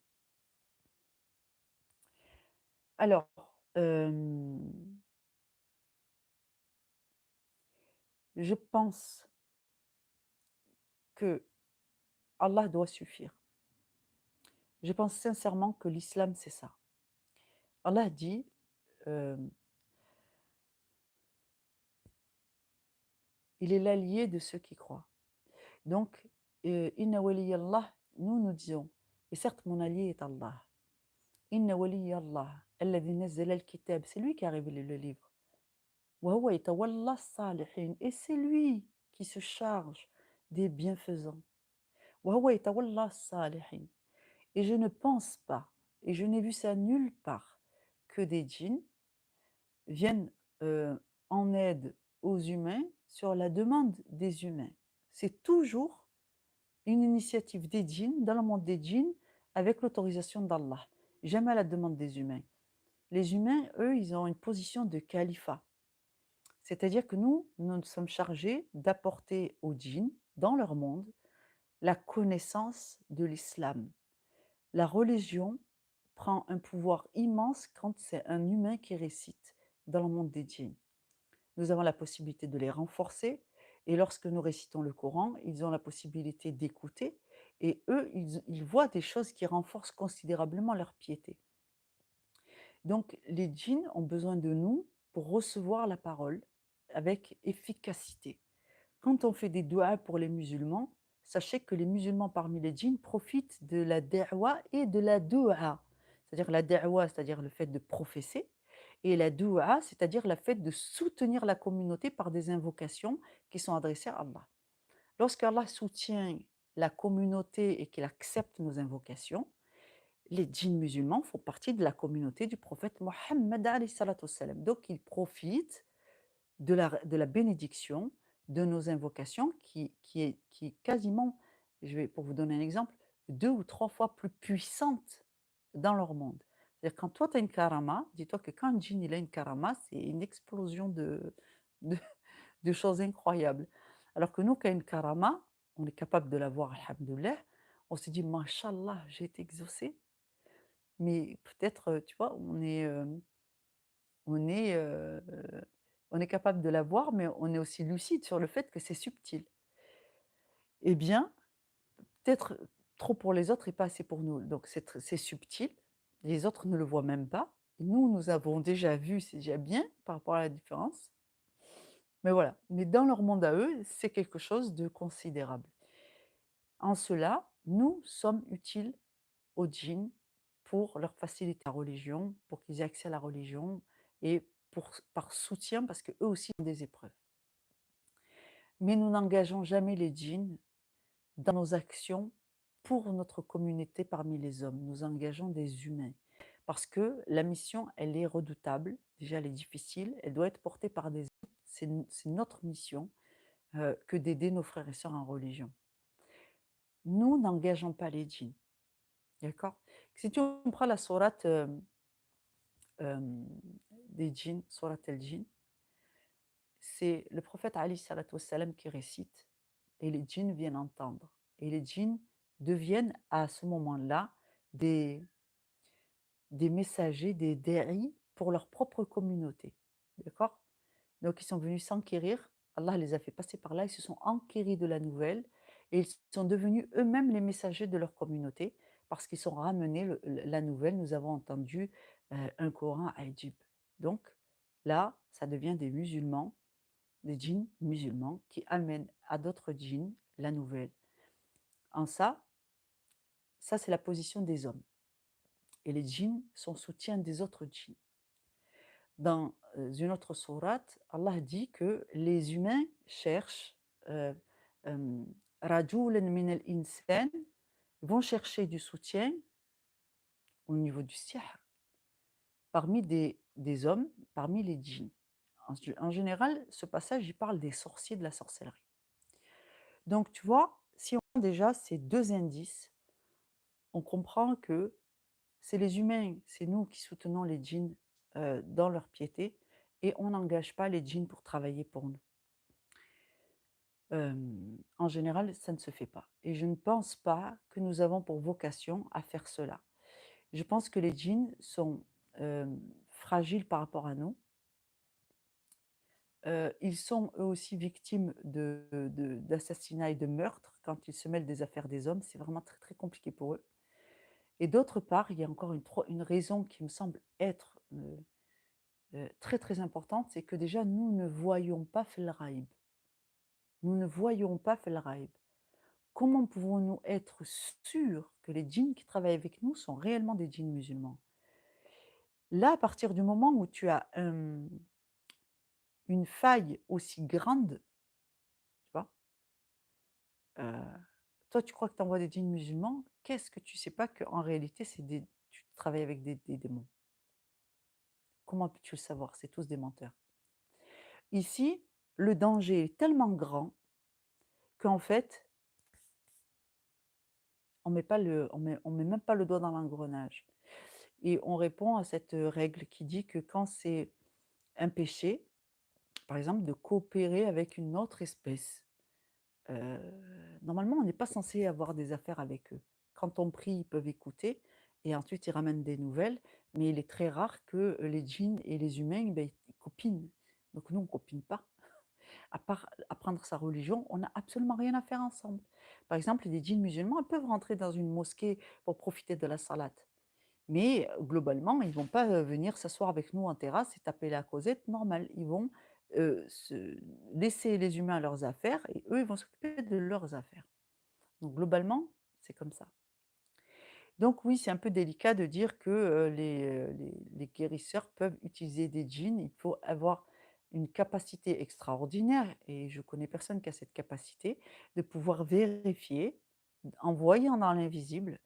Alors, je pense que Allah doit suffire. Je pense sincèrement que l'islam, c'est ça. Allah dit, hem, il est l'allié de ceux qui croient. Donc, inna waliyallah, nous disons, et certes mon allié est Allah. Inna waliyallah, alladhi nazzala al-kitab, c'est lui qui a révélé le livre. Wa huwa yatawalla as-salihin, et c'est lui qui se charge des bienfaisants. Wa huwa yatawalla as-salihin. Et je ne pense pas, et je n'ai vu ça nulle part, que des djinns viennent en aide aux humains sur la demande des humains. C'est toujours une initiative des djinns, dans le monde des djinns, avec l'autorisation d'Allah, jamais à la demande des humains. Les humains, eux, ils ont une position de califat. C'est-à-dire que nous sommes chargés d'apporter aux djinns, dans leur monde, la connaissance de l'islam. La religion prend un pouvoir immense quand c'est un humain qui récite dans le monde des djinns. Nous avons la possibilité de les renforcer et lorsque nous récitons le Coran, ils ont la possibilité d'écouter et eux, ils voient des choses qui renforcent considérablement leur piété. Donc les djinns ont besoin de nous pour recevoir la parole avec efficacité. Quand on fait des duas pour les musulmans, sachez que les musulmans parmi les djinns profitent de la da'wa et de la dua. C'est-à-dire la da'wa, c'est-à-dire le fait de professer, et la dua, c'est-à-dire le fait de soutenir la communauté par des invocations qui sont adressées à Allah. Lorsqu'Allah soutient la communauté et qu'il accepte nos invocations, les djinns musulmans font partie de la communauté du prophète Mohammed alayhi salatu wassalam. Donc ils profitent de la bénédiction de nos invocations qui est quasiment, pour vous donner un exemple, 2 ou 3 fois plus puissante dans leur monde. C'est-à-dire quand toi tu as une karama, dis-toi que quand un djinn il a une karama, c'est une explosion de de choses incroyables. Alors que nous, quand une karama, on est capable de l'avoir, alhamdoulilah, on se dit: «Mashallah, j'ai été exaucé». Mais peut-être, tu vois, on est, heu, on est capable de la voir, mais on est aussi lucide sur le fait que c'est subtil. Eh bien, peut-être trop pour les autres et pas assez pour nous. Donc c'est subtil, les autres ne le voient même pas. Nous, nous avons déjà vu, c'est déjà bien par rapport à la différence. Mais voilà, mais dans leur monde à eux, c'est quelque chose de considérable. En cela, nous sommes utiles aux djinns pour leur faciliter la religion, pour qu'ils aient accès à la religion et par soutien parce qu'eux aussi ont des épreuves. Mais nous n'engageons jamais les djinns dans nos actions pour notre communauté parmi les hommes. Nous engageons des humains parce que la mission, elle est redoutable. Déjà, elle est difficile. Elle doit être portée par des hommes. C'est notre mission. que d'aider nos frères et sœurs en religion. Nous n'engageons pas les djinns, d'accord? Si tu prends la sourate, hem, des djinns, sourate el-djinn, c'est le prophète alayhi salatu wassalam qui récite et les djinns viennent entendre et les djinns deviennent à ce moment-là des messagers, des da'i pour leur propre communauté, d'accord? Donc ils sont venus s'enquérir, Allah les a fait passer par là, ils se sont enquéris de la nouvelle et ils sont devenus eux-mêmes les messagers de leur communauté parce qu'ils ont ramené la nouvelle. Nous avons entendu un Coran ajib. Donc là, ça devient des musulmans, des djinns musulmans qui amènent à d'autres djinns la nouvelle. En ça c'est la position des hommes. Et les djinns sont soutiens des autres djinns. Dans une autre sourate, Allah dit que les humains cherchent rajulan min al-insan, vont chercher du soutien au niveau du sihr parmi des hommes, parmi les djinns. En général, ce passage, il parle des sorciers de la sorcellerie. Donc, tu vois, si on a déjà ces deux indices, on comprend que c'est les humains, c'est nous qui soutenons les djinns dans leur piété et on n'engage pas les djinns pour travailler pour nous. En général, ça ne se fait pas et je ne pense pas que nous avons pour vocation à faire cela. Je pense que les djinns sont, fragiles par rapport à nous. Ils sont eux aussi victimes d'assassinats et de meurtres quand ils se mêlent des affaires des hommes. C'est vraiment très, très compliqué pour eux et d'autre part, il y a encore une raison qui me semble être, très, très importante, c'est que déjà nous ne voyons pas fil ghaib. Nous ne voyons pas fil ghaib. Comment pouvons-nous être sûrs que les djinns qui travaillent avec nous sont réellement des djinns musulmans? Là, à partir du moment où tu as, une faille aussi grande, tu vois? Toi tu crois que tu envoies des djinns musulmans, qu'est-ce que tu sais pas qu'en réalité tu travailles avec des démons? Comment peux-tu le savoir? C'est tous des menteurs. Ici, le danger est tellement grand qu'en fait, on met même pas le doigt dans l'engrenage et on répond à cette, règle qui dit que quand c'est un péché, par exemple de coopérer avec une autre espèce, heu, normalement on n'est pas censé avoir des affaires avec eux. Quand on prie, ils peuvent écouter et ensuite ils ramènent des nouvelles, mais il est très rare que, les djinns et les humains, beh, ils copinent. Donc nous on copine pas. À part apprendre sa religion, on n'a absolument rien à faire ensemble. Par exemple, les djinns musulmans, ils peuvent rentrer dans une mosquée pour profiter de la salate. Mais globalement, ils vont pas, venir s'asseoir avec nous en terrasse et taper la causette normale. Ils vont, se laisser les humains à leurs affaires et eux, ils vont s'occuper de leurs affaires. Donc globalement, c'est comme ça. Donc oui, c'est un peu délicat de dire que, les guérisseurs peuvent utiliser des djinns. Il faut avoir une capacité extraordinaire et je connais personne qui a cette capacité de pouvoir vérifier, en voyant dans l'invisible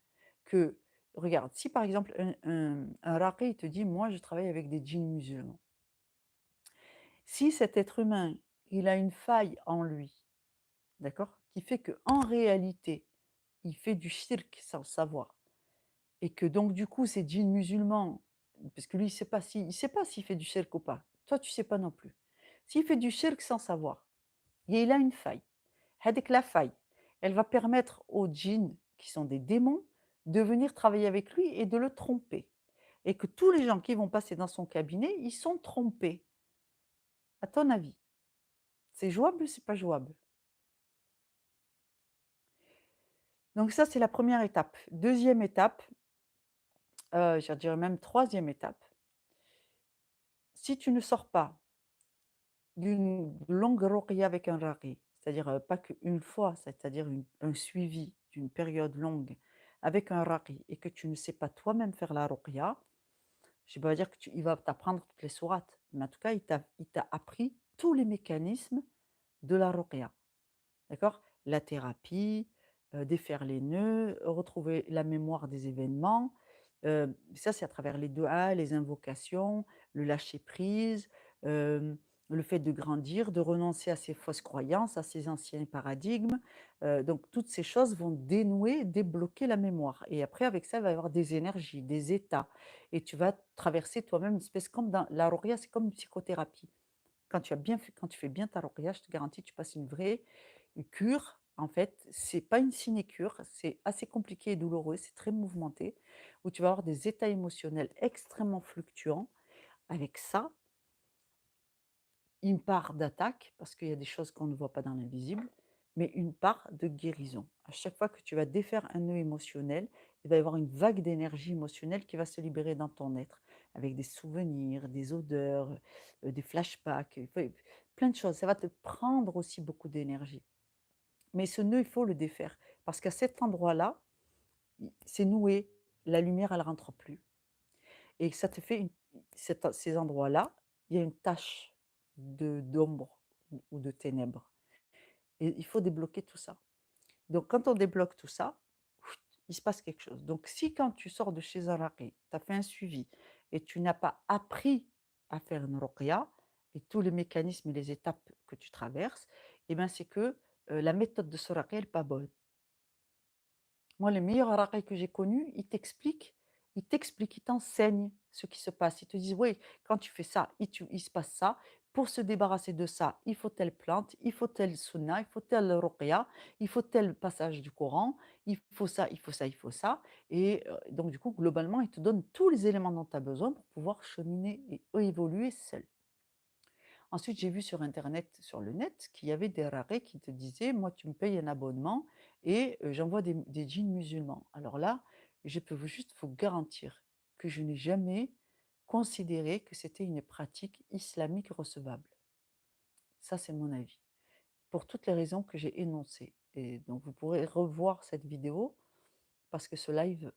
que regarde, si par exemple un raqi, il te dit: «Moi, je travaille avec des djinns musulmans». Si cet être humain, il a une faille en lui, d'accord? Qui fait qu'en réalité, il fait du shirk sans le savoir. Et que donc du coup, ces djinns musulmans, parce que lui, il sait pas s'il fait du shirk ou pas. Toi, tu sais pas non plus. S'il fait du shirk sans savoir, et il a une faille. هاديك la faille, elle va permettre aux djinns, qui sont des démons, de venir travailler avec lui et de le tromper. Et que tous les gens qui vont passer dans son cabinet, ils sont trompés. À ton avis, c'est jouable ou c'est pas jouable? Donc ça, c'est la première étape. Deuxième étape, je dirais même troisième étape, si tu ne sors pas d'une longue ruqya avec un raqi, c'est-à-dire, pas qu'une fois, c'est-à-dire un suivi d'une période longue avec un raqi et que tu ne sais pas toi-même faire la ruqya, je ne vais pas dire que il va t'apprendre toutes les sourates, mais en tout cas, il t'a appris tous les mécanismes de la ruqya, d'accord? La thérapie, défaire les nœuds, retrouver la mémoire des événements, ça c'est à travers les duas, les invocations, le lâcher prise, le fait de grandir, de renoncer à ses fausses croyances, à ses anciens paradigmes. Donc toutes ces choses vont dénouer, débloquer la mémoire et après avec ça, il va y avoir des énergies, des états et tu vas traverser toi-même une espèce comme dans la ruqya, c'est comme une psychothérapie. Quand tu fais bien ta ruqya, je te garantis, tu passes une vraie cure. En fait, c'est pas une sinécure, c'est assez compliqué et douloureux, c'est très mouvementé, où tu vas avoir des états émotionnels extrêmement fluctuants. Avec ça, une part d'attaque, parce qu'il y a des choses qu'on ne voit pas dans l'invisible, mais une part de guérison. À chaque fois que tu vas défaire un nœud émotionnel, il va y avoir une vague d'énergie émotionnelle qui va se libérer dans ton être, avec des souvenirs, des odeurs, des flashbacks, plein de choses. Ça va te prendre aussi beaucoup d'énergie. Mais ce nœud, il faut le défaire, parce qu'à cet endroit-là, c'est noué, la lumière, elle ne rentre plus. Et ça te fait ces endroits-là, il y a une tache d'ombre ou de ténèbres. Et il faut débloquer tout ça. Donc, quand on débloque tout ça, il se passe quelque chose. Donc, si quand tu sors de chez un raqi, tu as fait un suivi et tu n'as pas appris à faire une ruqya et tous les mécanismes et les étapes que tu traverses, eh ben, c'est que la méthode de ce raqi, elle n'est pas bonne. Moi, les meilleurs harakis que j'ai connus, ils t'expliquent, ils t'enseignent ce qui se passe. Ils te disent, oui, quand tu fais ça, il se passe ça. Pour se débarrasser de ça, il faut telle plante, il faut telle sunna, il faut telle ruqya, il faut tel passage du Coran, il faut ça, il faut ça, il faut ça. Et donc, du coup, globalement, ils te donnent tous les éléments dont tu as besoin pour pouvoir cheminer et évoluer seul. Ensuite, j'ai vu sur internet, sur le net, qu'il y avait des rares qui te disaient: «Moi, tu me payes un abonnement et j'envoie des djinns musulmans». Alors là, je peux juste vous garantir que je n'ai jamais considéré que c'était une pratique islamique recevable. Ça, c'est mon avis, pour toutes les raisons que j'ai énoncées et donc vous pourrez revoir cette vidéo parce que ce live,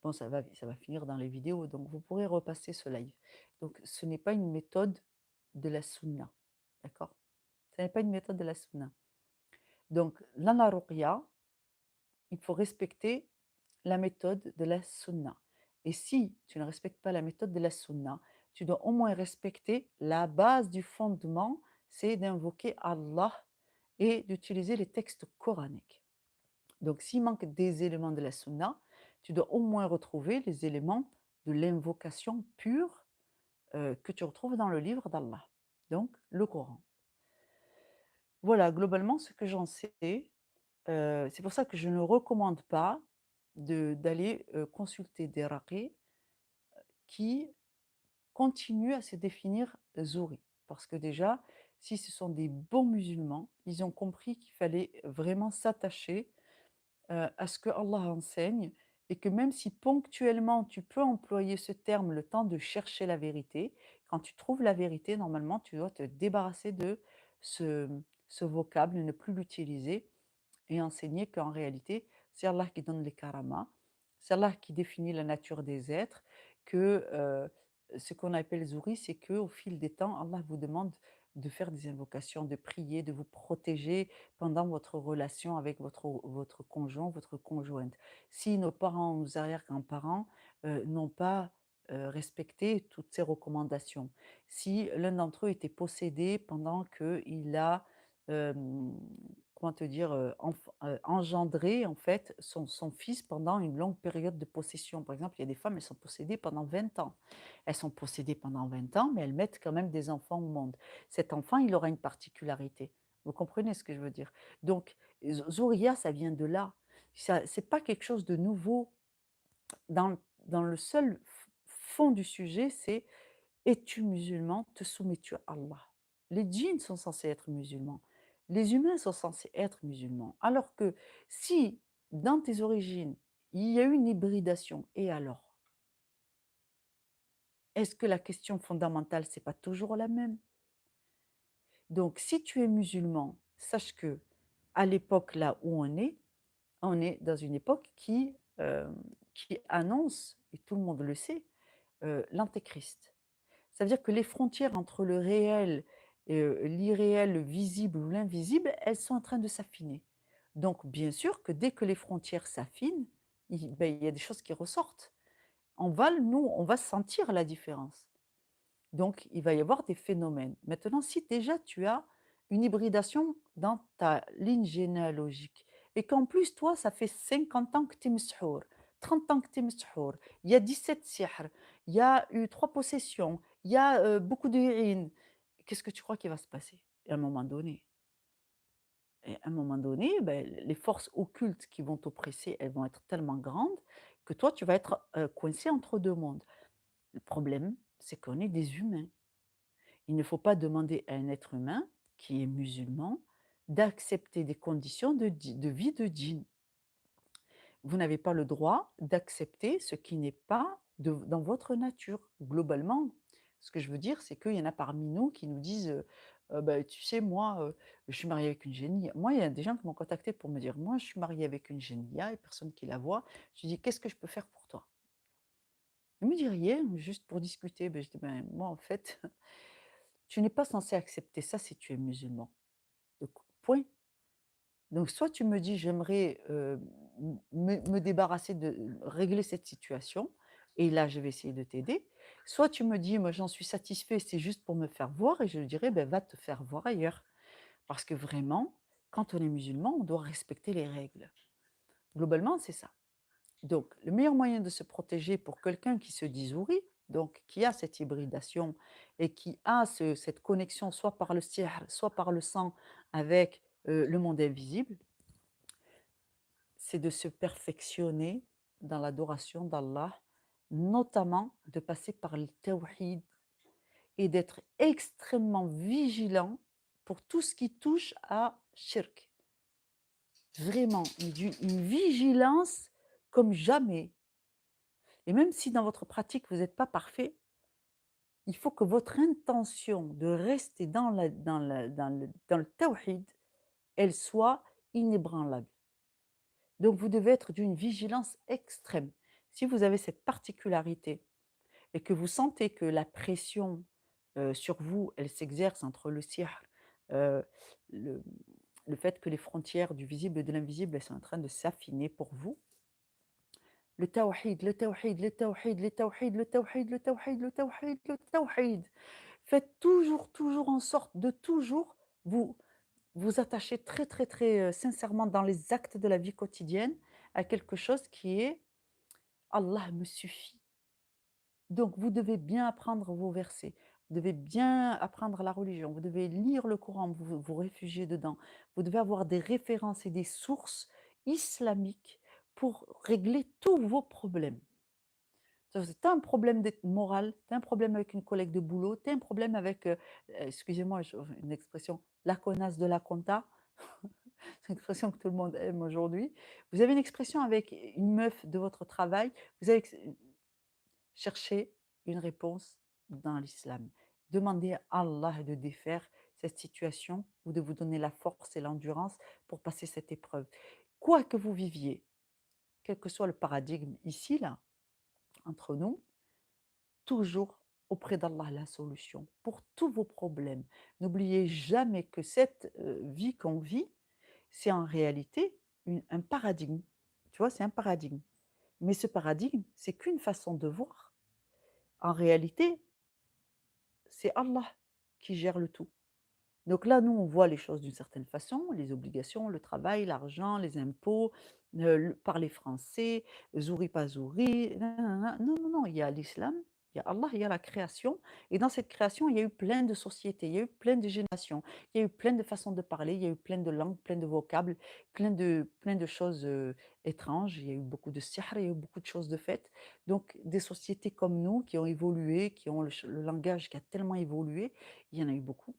bon, ça va finir dans les vidéos, donc vous pourrez repasser ce live. Donc ce n'est pas une méthode de la sunna, d'accord? Ce n'est pas une méthode de la sunna. Donc dans la ruqya, il faut respecter la méthode de la sunna. Et si tu ne respectes pas la méthode de la sunna, tu dois au moins respecter la base du fondement, c'est d'invoquer Allah et d'utiliser les textes coraniques. Donc s'il manque des éléments de la sunna, tu dois au moins retrouver les éléments de l'invocation pure que tu retrouves dans le livre d'Allah, donc le Coran. Voilà, globalement, ce que j'en sais, c'est pour ça que je ne recommande pas d'aller consulter des raqis qui continuent à se définir zouri. Parce que déjà, si ce sont des bons musulmans, ils ont compris qu'il fallait vraiment s'attacher à ce que Allah enseigne et que même si ponctuellement tu peux employer ce terme, le temps de chercher la vérité, quand tu trouves la vérité, normalement, tu dois te débarrasser de ce, ce vocable, ne plus l'utiliser et enseigner qu'en réalité, c'est Allah qui donne les karamas, c'est Allah qui définit la nature des êtres, que ce qu'on appelle zouri, c'est qu'au fil des temps, Allah vous demande de faire des invocations, de prier, de vous protéger pendant votre relation avec votre conjoint, votre conjointe. Si nos parents, nos arrière-grands-parents n'ont pas respecté toutes ces recommandations, si l'un d'entre eux était possédé pendant qu'il a euh, comment te dire, engendrer en fait son fils pendant une longue période de possession. Par exemple, il y a des femmes, elles sont possédées pendant 20 ans. Elles sont possédées pendant 20 ans, mais elles mettent quand même des enfants au monde. Cet enfant, il aura une particularité. Vous comprenez ce que je veux dire? Donc, Zouria, ça vient de là. Ça, c'est pas quelque chose de nouveau. Dans le seul fond du sujet, c'est: es-tu musulman? Te soumets-tu à Allah? Les djinns sont censés être musulmans. Les humains sont censés être musulmans. Alors que si, dans tes origines, il y a eu une hybridation, et alors? Est-ce que la question fondamentale, c'est pas toujours la même? Donc, si tu es musulman, sache que à l'époque là où on est dans une époque qui annonce, et tout le monde le sait, l'antéchrist. Ça veut dire que les frontières entre le réel, l'irréel, le visible ou l'invisible, elles sont en train de s'affiner. Donc bien sûr que dès que les frontières s'affinent, il y a des choses qui ressortent. Nous, on va sentir la différence. Donc, il va y avoir des phénomènes. Maintenant, si déjà tu as une hybridation dans ta ligne généalogique et qu'en plus, toi, ça fait 50 ans que tu es مسحور, 30 ans que tu es مسحور, il y a 17 sihr, il y a eu 3 possessions, il y a beaucoup de hirin, qu'est-ce que tu crois qui va se passer? Et à un moment donné, ben, les forces occultes qui vont t'oppresser, elles vont être tellement grandes que toi, tu vas être coincé entre deux mondes. Le problème, c'est qu'on est des humains. Il ne faut pas demander à un être humain qui est musulman d'accepter des conditions de vie de djinn. Vous n'avez pas le droit d'accepter ce qui n'est pas dans votre nature. Globalement, ce que je veux dire, c'est qu'il y en a parmi nous qui nous disent bah, tu sais, moi, je suis mariée avec une génie. Moi, il y a des gens qui m'ont contacté pour me dire moi, je suis mariée avec une génia et personne qui la voit. Je dis qu'est-ce que je peux faire pour toi? Il me dit rien, juste pour discuter. Ben, je dis ben, moi, en fait, tu n'es pas censé accepter ça si tu es musulman. Donc, point. Donc, soit tu me dis: «J'aimerais, me débarrasser de régler cette situation» et là, je vais essayer de t'aider. Soit tu me dis: «Moi, j'en suis satisfait, c'est juste pour me faire voir» et je lui dirais: «Beh, va te faire voir ailleurs». Parce que vraiment, quand on est musulman, on doit respecter les règles. Globalement, c'est ça. Donc, le meilleur moyen de se protéger pour quelqu'un qui se dit zouri, donc qui a cette hybridation et qui a cette connexion soit par le sihr, soit par le sang avec le monde invisible, c'est de se perfectionner dans l'adoration d'Allah, notamment de passer par le tawhid et d'être extrêmement vigilant pour tout ce qui touche à shirk. Vraiment, une vigilance comme jamais. Et même si dans votre pratique, vous n'êtes pas parfait, il faut que votre intention de rester dans le tawhid, elle soit inébranlable. Donc vous devez être d'une vigilance extrême. Si vous avez cette particularité et que vous sentez que la pression, sur vous, elle s'exerce entre le sihr, heu, le le fait que les frontières du visible et de l'invisible, elles sont en train de s'affiner pour vous, le tawhid, le tawhid, le tawhid, le tawhid, le tawhid, le tawhid, le tawhid, le tawhid. Faites toujours, toujours en sorte de toujours vous vous attacher très, très, très, sincèrement dans les actes de la vie quotidienne à quelque chose qui est: «Allah me suffit». Donc vous devez bien apprendre vos versets, vous devez bien apprendre la religion, vous devez lire le Coran, vous réfugier dedans. Vous devez avoir des références et des sources islamiques pour régler tous vos problèmes. C'est-à-dire, tu as un problème moral, tu as un problème avec une collègue de boulot, tu as un problème avec, excusez-moi, une expression, la connasse de la compta, c'est une expression que tout le monde aime aujourd'hui. Vous avez une expression avec une meuf de votre travail, vous avez chercher une réponse dans l'islam. Demandez à Allah de défaire cette situation ou de vous donner la force et l'endurance pour passer cette épreuve. Quoi que vous viviez, quel que soit le paradigme ici, là, entre nous, toujours auprès d'Allah la solution pour tous vos problèmes. N'oubliez jamais que cette vie qu'on vit, c'est en réalité un paradigme. Tu vois, c'est un paradigme. Mais ce paradigme, c'est qu'une façon de voir. En réalité, c'est Allah qui gère le tout. Donc là, nous, on voit les choses d'une certaine façon, les obligations, le travail, l'argent, les impôts, parler français, zouri pas zouri, nanana. Non, non, non, il y a l'islam, il y a Allah, il y a la création. Et dans cette création, il y a eu plein de sociétés, il y a eu plein de générations, il y a eu plein de façons de parler, il y a eu plein de langues, plein de vocables, plein de choses étranges. Il y a eu beaucoup de sihr, il y a eu beaucoup de choses de faites. Donc, des sociétés comme nous qui ont évolué, qui ont le langage qui a tellement évolué, il y en a eu beaucoup.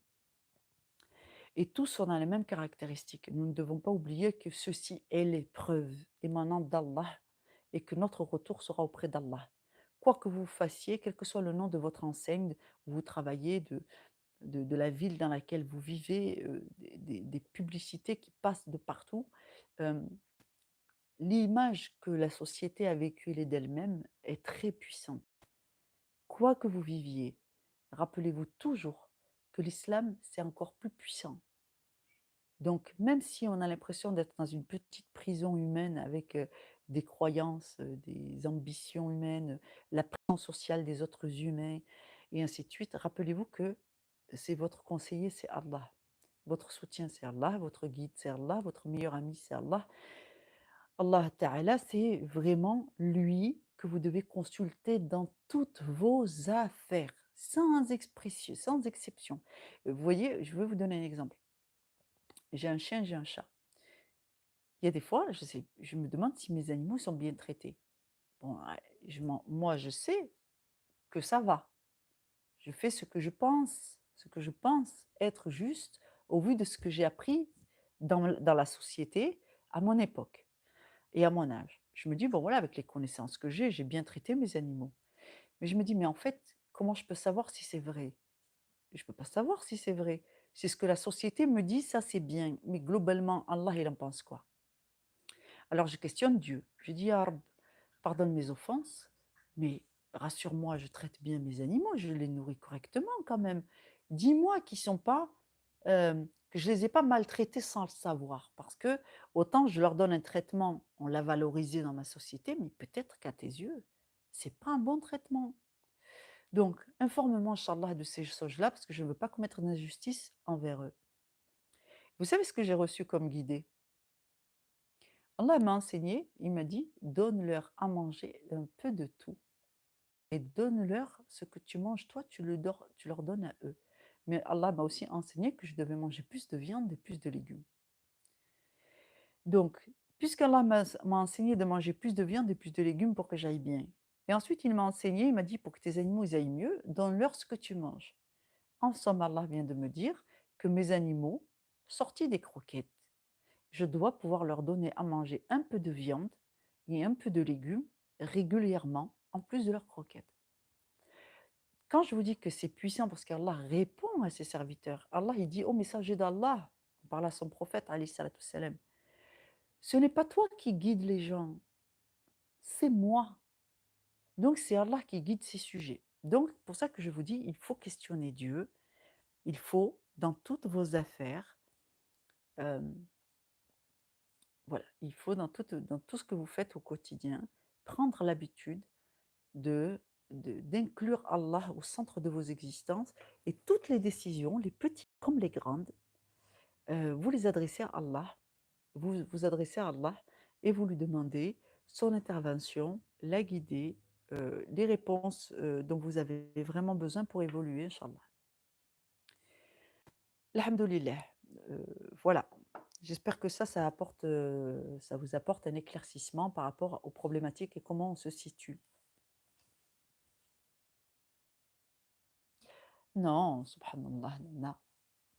Et tous on a les mêmes caractéristiques. Nous ne devons pas oublier que ceci est l'épreuve émanant d'Allah et que notre retour sera auprès d'Allah. Quoi que vous fassiez, quel que soit le nom de votre enseigne, où vous travaillez, de la ville dans laquelle vous vivez, des publicités qui passent de partout, euh, l'image que la société a véhiculée d'elle-même est très puissante. Quoi que vous viviez, rappelez-vous toujours que l'islam, c'est encore plus puissant. Donc, même si on a l'impression d'être dans une petite prison humaine avec des croyances, des ambitions humaines, la pression sociale des autres humains, et ainsi de suite. Rappelez-vous que c'est votre conseiller, c'est Allah. Votre soutien, c'est Allah. Votre guide, c'est Allah. Votre meilleur ami, c'est Allah. Allah Ta'ala, c'est vraiment lui que vous devez consulter dans toutes vos affaires, sans expression, sans exception. Vous voyez, je vais vous donner un exemple. J'ai un chien, j'ai un chat. Il y a des fois, je me demande si mes animaux sont bien traités. Bon, moi, je sais que ça va. Je fais ce que je pense être juste au vu de ce que j'ai appris dans la société à mon époque et à mon âge. Je me dis, bon voilà, avec les connaissances que j'ai bien traité mes animaux. Mais je me dis, mais en fait, comment je peux savoir si c'est vrai? Je ne peux pas savoir si c'est vrai. C'est ce que la société me dit, ça c'est bien. Mais globalement, Allah, il en pense quoi? Alors je questionne Dieu. Je dis, ah, Rab, pardonne mes offenses, mais rassure-moi, je traite bien mes animaux, je les nourris correctement quand même. Dis-moi qu'ils sont pas, que je les ai pas maltraités sans le savoir. Parce que autant je leur donne un traitement, on l'a valorisé dans ma société, mais peut-être qu'à tes yeux, c'est pas un bon traitement. Donc, informe-moi, Inch'Allah, de ces choses-là, parce que je ne veux pas commettre d'injustice envers eux. Vous savez ce que j'ai reçu comme guidée? Allah m'a enseigné, il m'a dit, donne-leur à manger un peu de tout et donne-leur ce que tu manges, toi, tu leur donnes à eux. Mais Allah m'a aussi enseigné que je devais manger plus de viande et plus de légumes. Donc, puisqu'Allah m'a enseigné de manger plus de viande et plus de légumes pour que j'aille bien, et ensuite il m'a enseigné, il m'a dit, pour que tes animaux ils aillent mieux, donne-leur ce que tu manges. En somme, Allah vient de me dire que mes animaux, sortis des croquettes, je dois pouvoir leur donner à manger un peu de viande et un peu de légumes régulièrement, en plus de leurs croquettes. Quand je vous dis que c'est puissant parce qu'Allah répond à ses serviteurs, Allah il dit au messager d'Allah, on parle à son prophète, alayhi salatu wassalam, ce n'est pas toi qui guides les gens, c'est moi. Donc c'est Allah qui guide ces sujets. Donc pour ça que je vous dis, il faut questionner Dieu, il faut, dans toutes vos affaires, euh, voilà, il faut dans tout ce que vous faites au quotidien, prendre l'habitude d'inclure Allah au centre de vos existences et toutes les décisions, les petites comme les grandes, vous les adressez à Allah, vous vous adressez à Allah et vous lui demandez son intervention, la guider, les réponses dont vous avez vraiment besoin pour évoluer, Inch'Allah. Alhamdulillah. Voilà. J'espère que ça vous apporte un éclaircissement par rapport aux problématiques et comment on se situe. Non, subhanallah, non.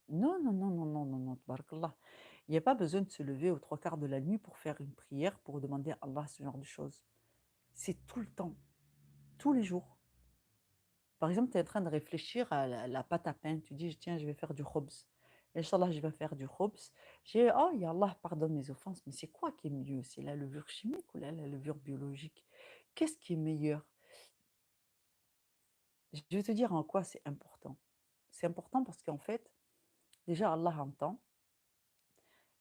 Non, non, non, non, non, non, non, tabarakallah. Il n'y a pas besoin de se lever aux 3 quarts de la nuit pour faire une prière, pour demander à Allah ce genre de choses. C'est tout le temps, tous les jours. Par exemple, tu es en train de réfléchir à la pâte à pain. Tu dis, tiens, je vais faire du khobz. Inch'Allah, je vais faire du khobz. Oh, ya Allah, pardonne mes offenses. Mais c'est quoi qui est mieux? C'est la levure chimique ou la levure biologique? Qu'est-ce qui est meilleur? Je vais te dire en quoi c'est important. C'est important parce qu'en fait, déjà, Allah entend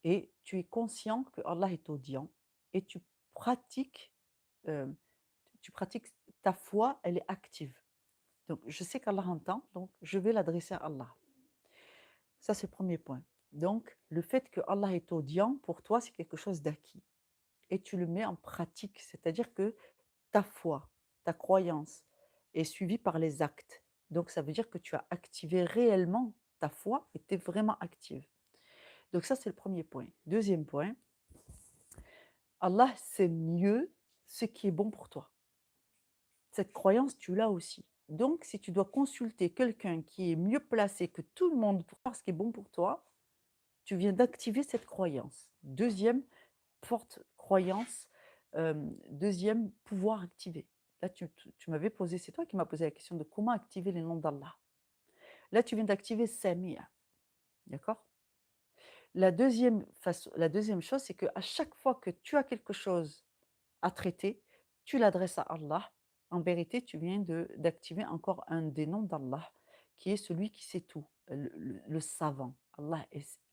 et tu es conscient que Allah est audient et pratiques, euh, tu pratiques ta foi, elle est active. Donc, je sais qu'Allah entend, donc je vais l'adresser à Allah. Ça, c'est le premier point. Donc, le fait que Allah est audient, pour toi, c'est quelque chose d'acquis. Et tu le mets en pratique, c'est-à-dire que ta foi, ta croyance est suivie par les actes. Donc, ça veut dire que tu as activé réellement ta foi et tu es vraiment active. Donc, ça, c'est le premier point. Deuxième point, Allah sait mieux ce qui est bon pour toi. Cette croyance, tu l'as aussi. Donc, si tu dois consulter quelqu'un qui est mieux placé que tout le monde pour voir ce qui est bon pour toi, tu viens d'activer cette croyance. Deuxième forte croyance, deuxième pouvoir activé. Là, tu m'avais posé, c'est toi qui m'as posé la question de comment activer les noms d'Allah. Là, tu viens d'activer Samia. D'accord? La deuxième chose, c'est qu'à chaque fois que tu as quelque chose à traiter, tu l'adresses à Allah. En vérité, tu viens d'activer encore un des noms d'Allah, qui est celui qui sait tout, le savant.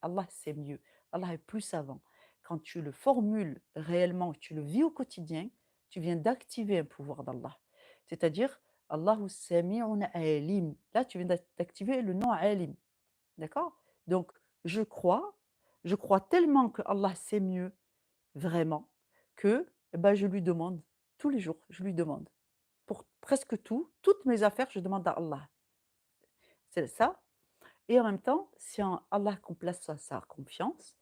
Allah sait mieux. Allah est plus savant. Quand tu le formules réellement, tu le vis au quotidien, tu viens d'activer un pouvoir d'Allah. C'est-à-dire, Allahu Sami'un Alim. Là, tu viens d'activer le nom Alim. D'accord? Donc, je crois, je crois tellement que Allah sait mieux, vraiment, que bah, je lui demande tous les jours, je lui demande. Pour presque tout, toutes mes affaires, je demande à Allah. C'est ça. Et en même temps, c'est en Allah qu'on place sa confiance.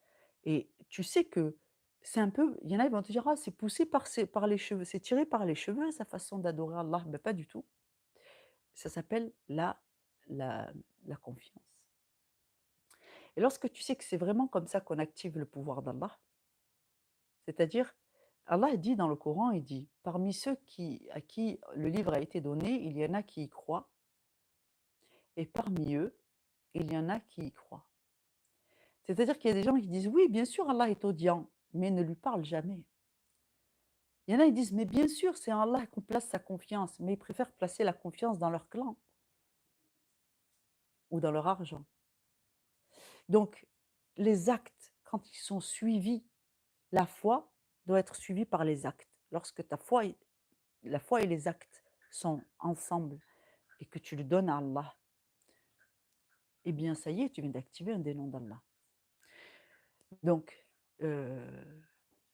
Et tu sais que c'est un peu, il y en a, ils vont te dire, ah, c'est poussé par les cheveux, c'est tiré par les cheveux, sa façon d'adorer Allah. Ben, pas du tout. Ça s'appelle la, la confiance. Et lorsque tu sais que c'est vraiment comme ça qu'on active le pouvoir d'Allah, c'est-à-dire, Allah dit dans le Coran, il dit, parmi ceux à qui le livre a été donné, il y en a qui y croient, et parmi eux, il y en a qui y croient. C'est-à-dire qu'il y a des gens qui disent, oui, bien sûr, Allah est audient, mais ne lui parlent jamais. Il y en a qui disent, mais bien sûr, c'est en Allah qu'on place sa confiance, mais ils préfèrent placer la confiance dans leur clan ou dans leur argent. Donc, les actes, quand ils sont suivis, la foi doit être suivie par les actes. Lorsque la foi et les actes sont ensemble et que tu le donnes à Allah, eh bien, ça y est, tu viens d'activer un des noms d'Allah. Donc,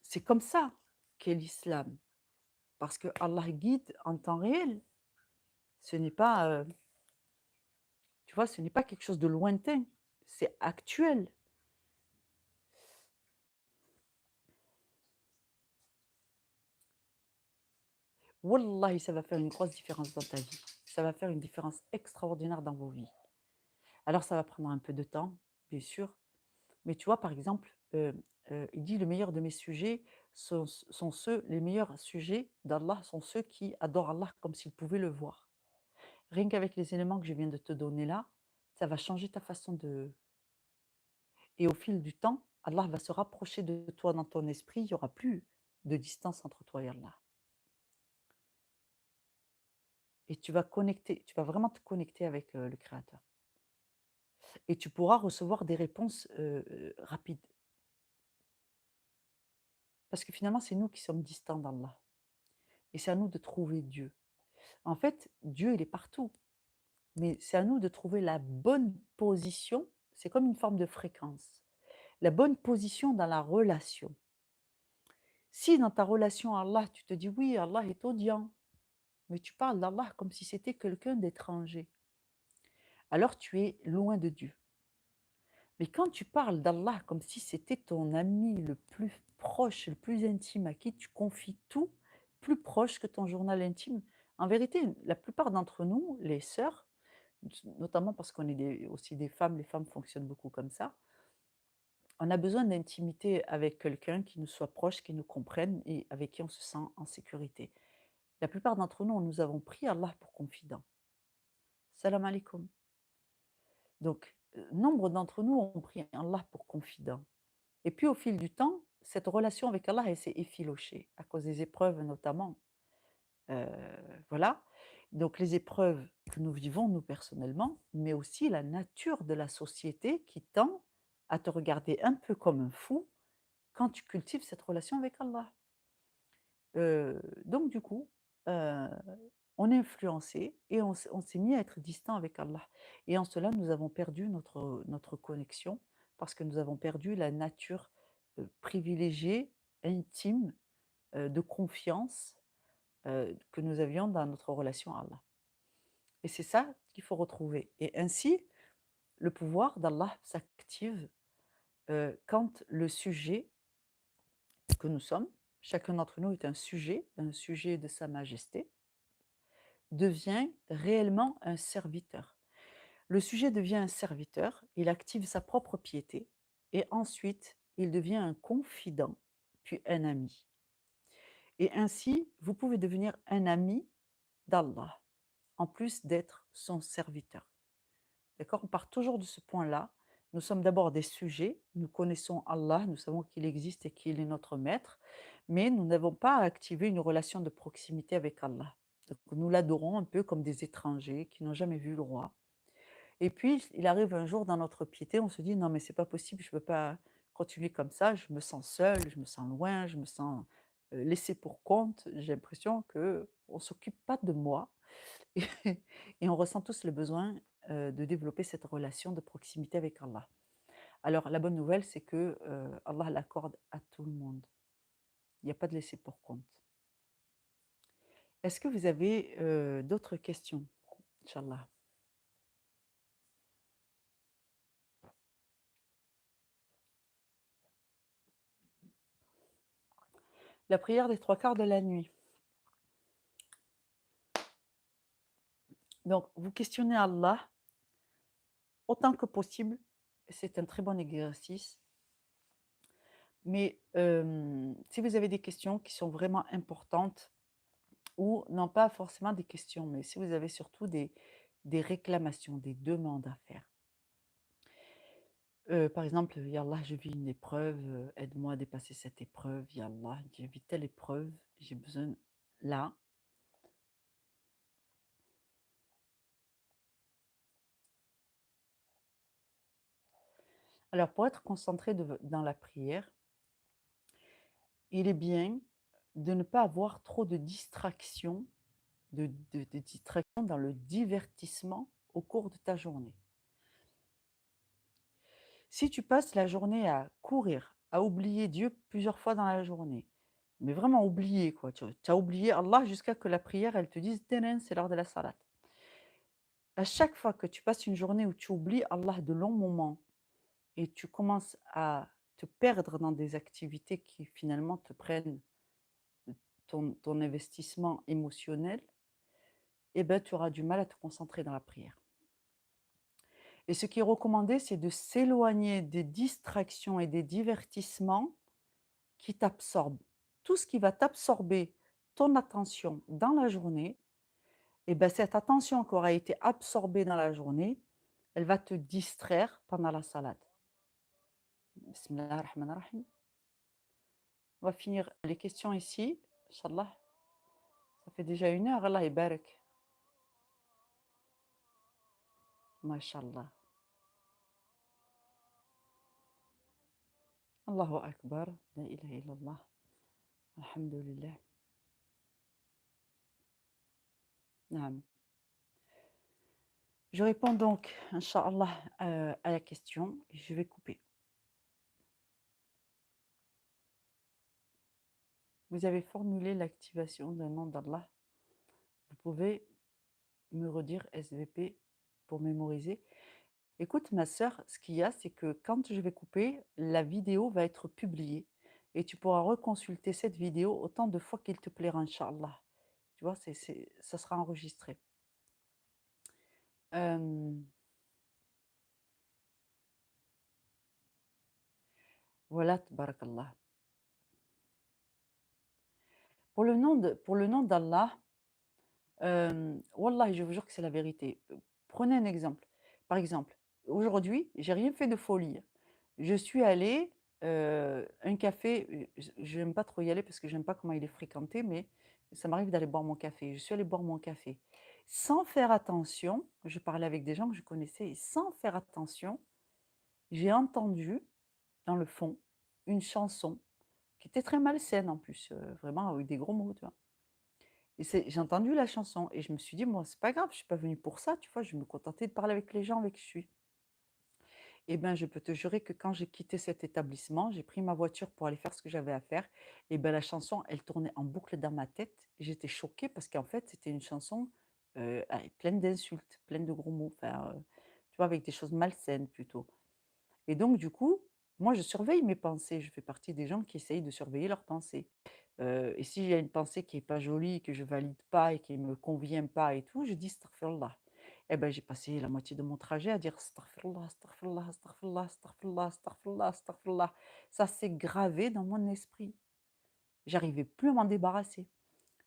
c'est comme ça qu'est l'islam. Parce que Allah guide en temps réel. Ce n'est pas, tu vois, ce n'est pas quelque chose de lointain, c'est actuel. Wallahi, ça va faire une grosse différence dans ta vie. Ça va faire une différence extraordinaire dans vos vies. Alors, ça va prendre un peu de temps, bien sûr. Mais tu vois, par exemple, il dit: «Le meilleur de mes sujets sont ceux les meilleurs sujets d'Allah sont ceux qui adorent Allah comme s'ils pouvaient le voir». Rien qu'avec les éléments que je viens de te donner là, ça va changer ta façon de et au fil du temps, Allah va se rapprocher de toi dans ton esprit, il n'y aura plus de distance entre toi et Allah. Et tu vas vraiment te connecter avec, le créateur. Et tu pourras recevoir des réponses, rapides. Parce que finalement, c'est nous qui sommes distants d'Allah et c'est à nous de trouver Dieu. En fait, Dieu, il est partout, mais c'est à nous de trouver la bonne position, c'est comme une forme de fréquence, la bonne position dans la relation. Si dans ta relation à Allah, tu te dis: «Oui, Allah est audient», mais tu parles d'Allah comme si c'était quelqu'un d'étranger, alors tu es loin de Dieu. Mais quand tu parles d'Allah comme si c'était ton ami le plus proche, le plus intime, à qui tu confies tout, plus proche que ton journal intime, en vérité, la plupart d'entre nous, les sœurs, notamment parce qu'on est aussi des femmes, les femmes fonctionnent beaucoup comme ça, on a besoin d'intimité avec quelqu'un qui nous soit proche, qui nous comprenne et avec qui on se sent en sécurité. La plupart d'entre nous, nous avons pris Allah pour confident. Salam alaikum. Donc, nombre d'entre nous ont pris Allah pour confident. Et puis au fil du temps, cette relation avec Allah, elle s'est effilochée, à cause des épreuves notamment. Heu, voilà. Donc les épreuves que nous vivons, nous, personnellement, mais aussi la nature de la société qui tend à te regarder un peu comme un fou quand tu cultives cette relation avec Allah. Donc du coup, heu, on est influencé et on s'est mis à être distant avec Allah et en cela, nous avons perdu notre connexion parce que nous avons perdu la nature, privilégiée, intime, de confiance, que nous avions dans notre relation à Allah et c'est ça qu'il faut retrouver et ainsi, le pouvoir d'Allah s'active, quand le sujet que nous sommes, chacun d'entre nous est un sujet de sa majesté, devient réellement un serviteur. Le sujet devient un serviteur, il active sa propre piété et ensuite il devient un confident, puis un ami. Et ainsi, vous pouvez devenir un ami d'Allah, en plus d'être son serviteur. D'accord? On part toujours de ce point-là. Nous sommes d'abord des sujets, nous connaissons Allah, nous savons qu'il existe et qu'il est notre maître, mais nous n'avons pas activé une relation de proximité avec Allah. Donc nous l'adorons un peu comme des étrangers qui n'ont jamais vu le roi. Et puis, il arrive un jour dans notre piété, on se dit: «Non mais c'est pas possible, je ne peux pas continuer comme ça, je me sens seul, je me sens loin, je me sens, laissé pour compte». J'ai l'impression que on s'occupe pas de moi et et on ressent tous le besoin, de développer cette relation de proximité avec Allah. Alors la bonne nouvelle, c'est que, Allah l'accorde à tout le monde. Il n'y a pas de laisser pour compte. Est-ce que vous avez, d'autres questions? Inch'Allah. La prière des 3/4 de la nuit. Donc vous questionnez Allah autant que possible, c'est un très bon exercice, mais si vous avez des questions qui sont vraiment importantes ou non pas forcément des questions, mais si vous avez surtout des réclamations, des demandes à faire. Par exemple, «Ya Allah, je vis une épreuve, aide-moi à dépasser cette épreuve, Ya Allah, je vis telle épreuve, j'ai besoin» là, alors pour être concentré dans la prière, il est bien de ne pas avoir trop de distractions, de distractions dans le divertissement au cours de ta journée. Si tu passes la journée à courir, à oublier Dieu plusieurs fois dans la journée, mais vraiment oublier quoi, tu as oublié Allah jusqu'à que la prière, elle te dise: «Tenen, c'est l'heure de la salat». À chaque fois que tu passes une journée où tu oublies Allah de longs moments et tu commences à te perdre dans des activités qui finalement te prennent ton investissement émotionnel, eh ben, tu auras du mal à te concentrer dans la prière. Et ce qui est recommandé, c'est de s'éloigner des distractions et des divertissements qui t'absorbent. Tout ce qui va t'absorber ton attention dans la journée, eh ben, cette attention qui aura été absorbée dans la journée, elle va te distraire pendant la salade. Bismillah ar-Rahman ar-Rahim. On va finir les questions ici. Inch'Allah, ça fait déjà 1 heure. Allah barak. Masha'Allah. Allahu Akbar. La ilaha illallah. Alhamdulillah. Naam. Je réponds donc, Inch'Allah, à la question et je vais couper. Vous avez formulé l'activation d'un nom d'Allah. Vous pouvez me redire SVP pour mémoriser. Écoute, ma sœur, ce qu'il y a, c'est que quand je vais couper, la vidéo va être publiée et tu pourras reconsulter cette vidéo autant de fois qu'il te plaira, Inch'Allah. Tu vois, ça sera enregistré. Voilà, tabarakallah. Pour le nom d'Allah, Wallah, je vous jure que c'est la vérité. Prenez un exemple. Par exemple, aujourd'hui, j'ai rien fait de folie. Je suis allée, un café, je n'aime pas trop y aller parce que j'aime pas comment il est fréquenté, mais ça m'arrive d'aller boire mon café. Je suis allée boire mon café. Sans faire attention, je parlais avec des gens que je connaissais et sans faire attention, j'ai entendu dans le fond une chanson qui était très malsaine en plus, vraiment avec des gros mots, tu vois? Et j'ai entendu la chanson et je me suis dit: «Moi, c'est pas grave, je suis pas venue pour ça, tu vois? Je vais me contenter de parler avec les gens avec qui je suis». Et ben, je peux te jurer que quand j'ai quitté cet établissement, j'ai pris ma voiture pour aller faire ce que j'avais à faire et ben, la chanson, elle tournait en boucle dans ma tête. J'étais choquée parce qu'en fait, c'était une chanson, pleine d'insultes, pleine de gros mots, enfin, tu vois? Avec des choses malsaines plutôt. Et donc du coup, moi, je surveille mes pensées. Je fais partie des gens qui essayent de surveiller leurs pensées. Et s'il y a une pensée qui est pas jolie, que je valide pas et qui me convient pas et tout, je dis: «Astaghfirullah». Et ben, j'ai passé la moitié de mon trajet à dire: «Astaghfirullah, astaghfirullah, astaghfirullah, astaghfirullah, astaghfirullah, astaghfirullah». Ça s'est gravé dans mon esprit. J'arrivais plus à m'en débarrasser.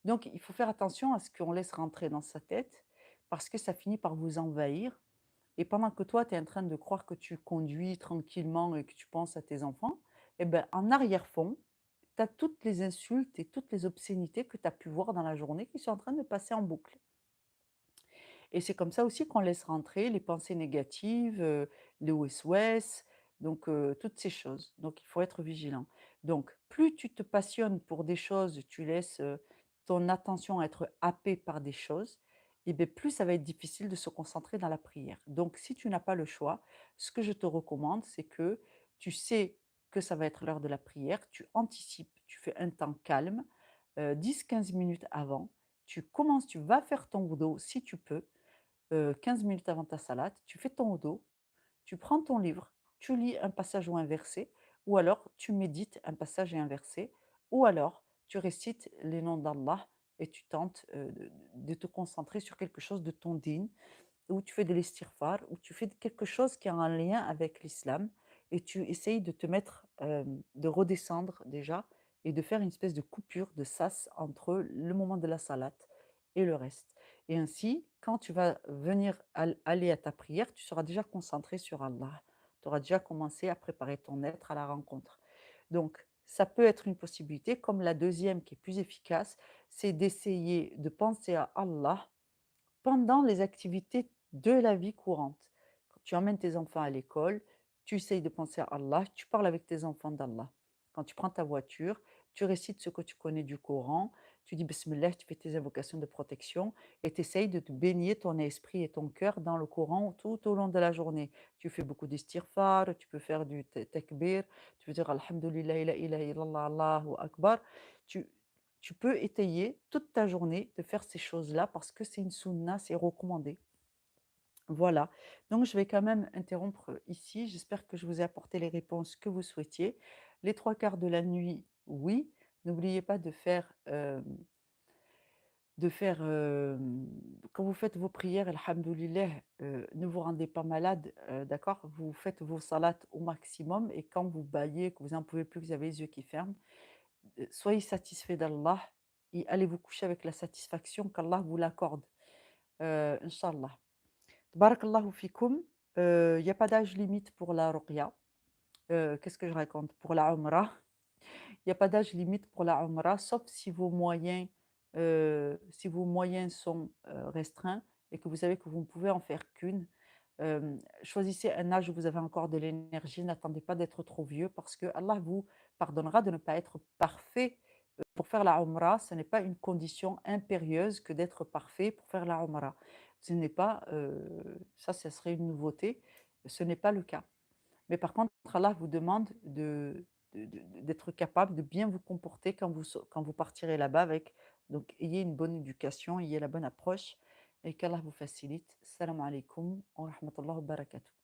Donc il faut faire attention à ce qu'on laisse rentrer dans sa tête parce que ça finit par vous envahir et pendant que toi, tu es en train de croire que tu conduis tranquillement et que tu penses à tes enfants, et ben, en arrière-fond, tu as toutes les insultes et toutes les obscénités que tu as pu voir dans la journée qui sont en train de passer en boucle. Et c'est comme ça aussi qu'on laisse rentrer les pensées négatives, les ouest donc toutes ces choses. Donc il faut être vigilant. Donc plus tu te passionnes pour des choses, tu laisses, ton attention à être happée par des choses, et bien plus ça va être difficile de se concentrer dans la prière. Donc si tu n'as pas le choix, ce que je te recommande, c'est que tu sais que ça va être l'heure de la prière, tu anticipes, tu fais un temps calme, 10-15 minutes avant, tu commences, tu vas faire ton wudu si tu peux, 15 minutes avant ta salade, tu fais ton wudu, tu prends ton livre, tu lis un passage ou un verset, ou alors tu médites un passage et un verset, ou alors tu récites les noms d'Allah et tu tentes de te concentrer sur quelque chose de ton dîn, ou tu fais de l'estirfar, ou tu fais quelque chose qui a un lien avec l'islam, et tu essayes de te mettre, de redescendre déjà, et de faire une espèce de coupure, de sas entre le moment de la salat et le reste. Et ainsi, quand tu vas venir aller à ta prière, tu seras déjà concentré sur Allah. Tu auras déjà commencé à préparer ton être à la rencontre. Donc, ça peut être une possibilité, comme la deuxième qui est plus efficace, c'est d'essayer de penser à Allah pendant les activités de la vie courante. Quand tu emmènes tes enfants à l'école, tu essayes de penser à Allah, tu parles avec tes enfants d'Allah. Quand tu prends ta voiture, tu récites ce que tu connais du Coran, tu dis Bismillah, tu fais tes invocations de protection et tu essayes de te baigner ton esprit et ton cœur dans le Coran tout au long de la journée. Tu fais beaucoup d'istighfar, tu peux faire du takbir, tu peux dire Alhamdulillah, la ilaha illallah, Allahu Akbar. Tu, tu peux étayer toute ta journée de faire ces choses-là parce que c'est une sunna, c'est recommandé. Voilà. Donc, je vais quand même interrompre ici. J'espère que je vous ai apporté les réponses que vous souhaitiez. Les trois quarts de la nuit, oui. N'oubliez pas quand vous faites vos prières, alhamdoulilah, ne vous rendez pas malade, d'accord? Vous faites vos salats au maximum et quand vous bâillez, que vous n'en pouvez plus, que vous avez les yeux qui ferment, soyez satisfait d'Allah et allez vous coucher avec la satisfaction qu'Allah vous l'accorde, Inch'Allah. Barakallahu fikoum. Il n'y a pas d'âge limite pour la ruqya. Qu'est-ce que je raconte? Pour la umrah. Il n'y a pas d'âge limite pour la umrah, sauf si vos moyens sont restreints et que vous savez que vous ne pouvez en faire qu'une. Choisissez un âge où vous avez encore de l'énergie. N'attendez pas d'être trop vieux parce que Allah vous pardonnera de ne pas être parfait. Pour faire la umrah, ce n'est pas une condition impérieuse que d'être parfait pour faire la umrah. Ce n'est pas, ça, ce serait une nouveauté. Ce n'est pas le cas. Mais par contre, Allah vous demande d'être capable de bien vous comporter quand vous partirez là-bas avec. Donc, ayez une bonne éducation, ayez la bonne approche et qu'Allah vous facilite. Salam alaikum wa rahmatullahi wa barakatuh.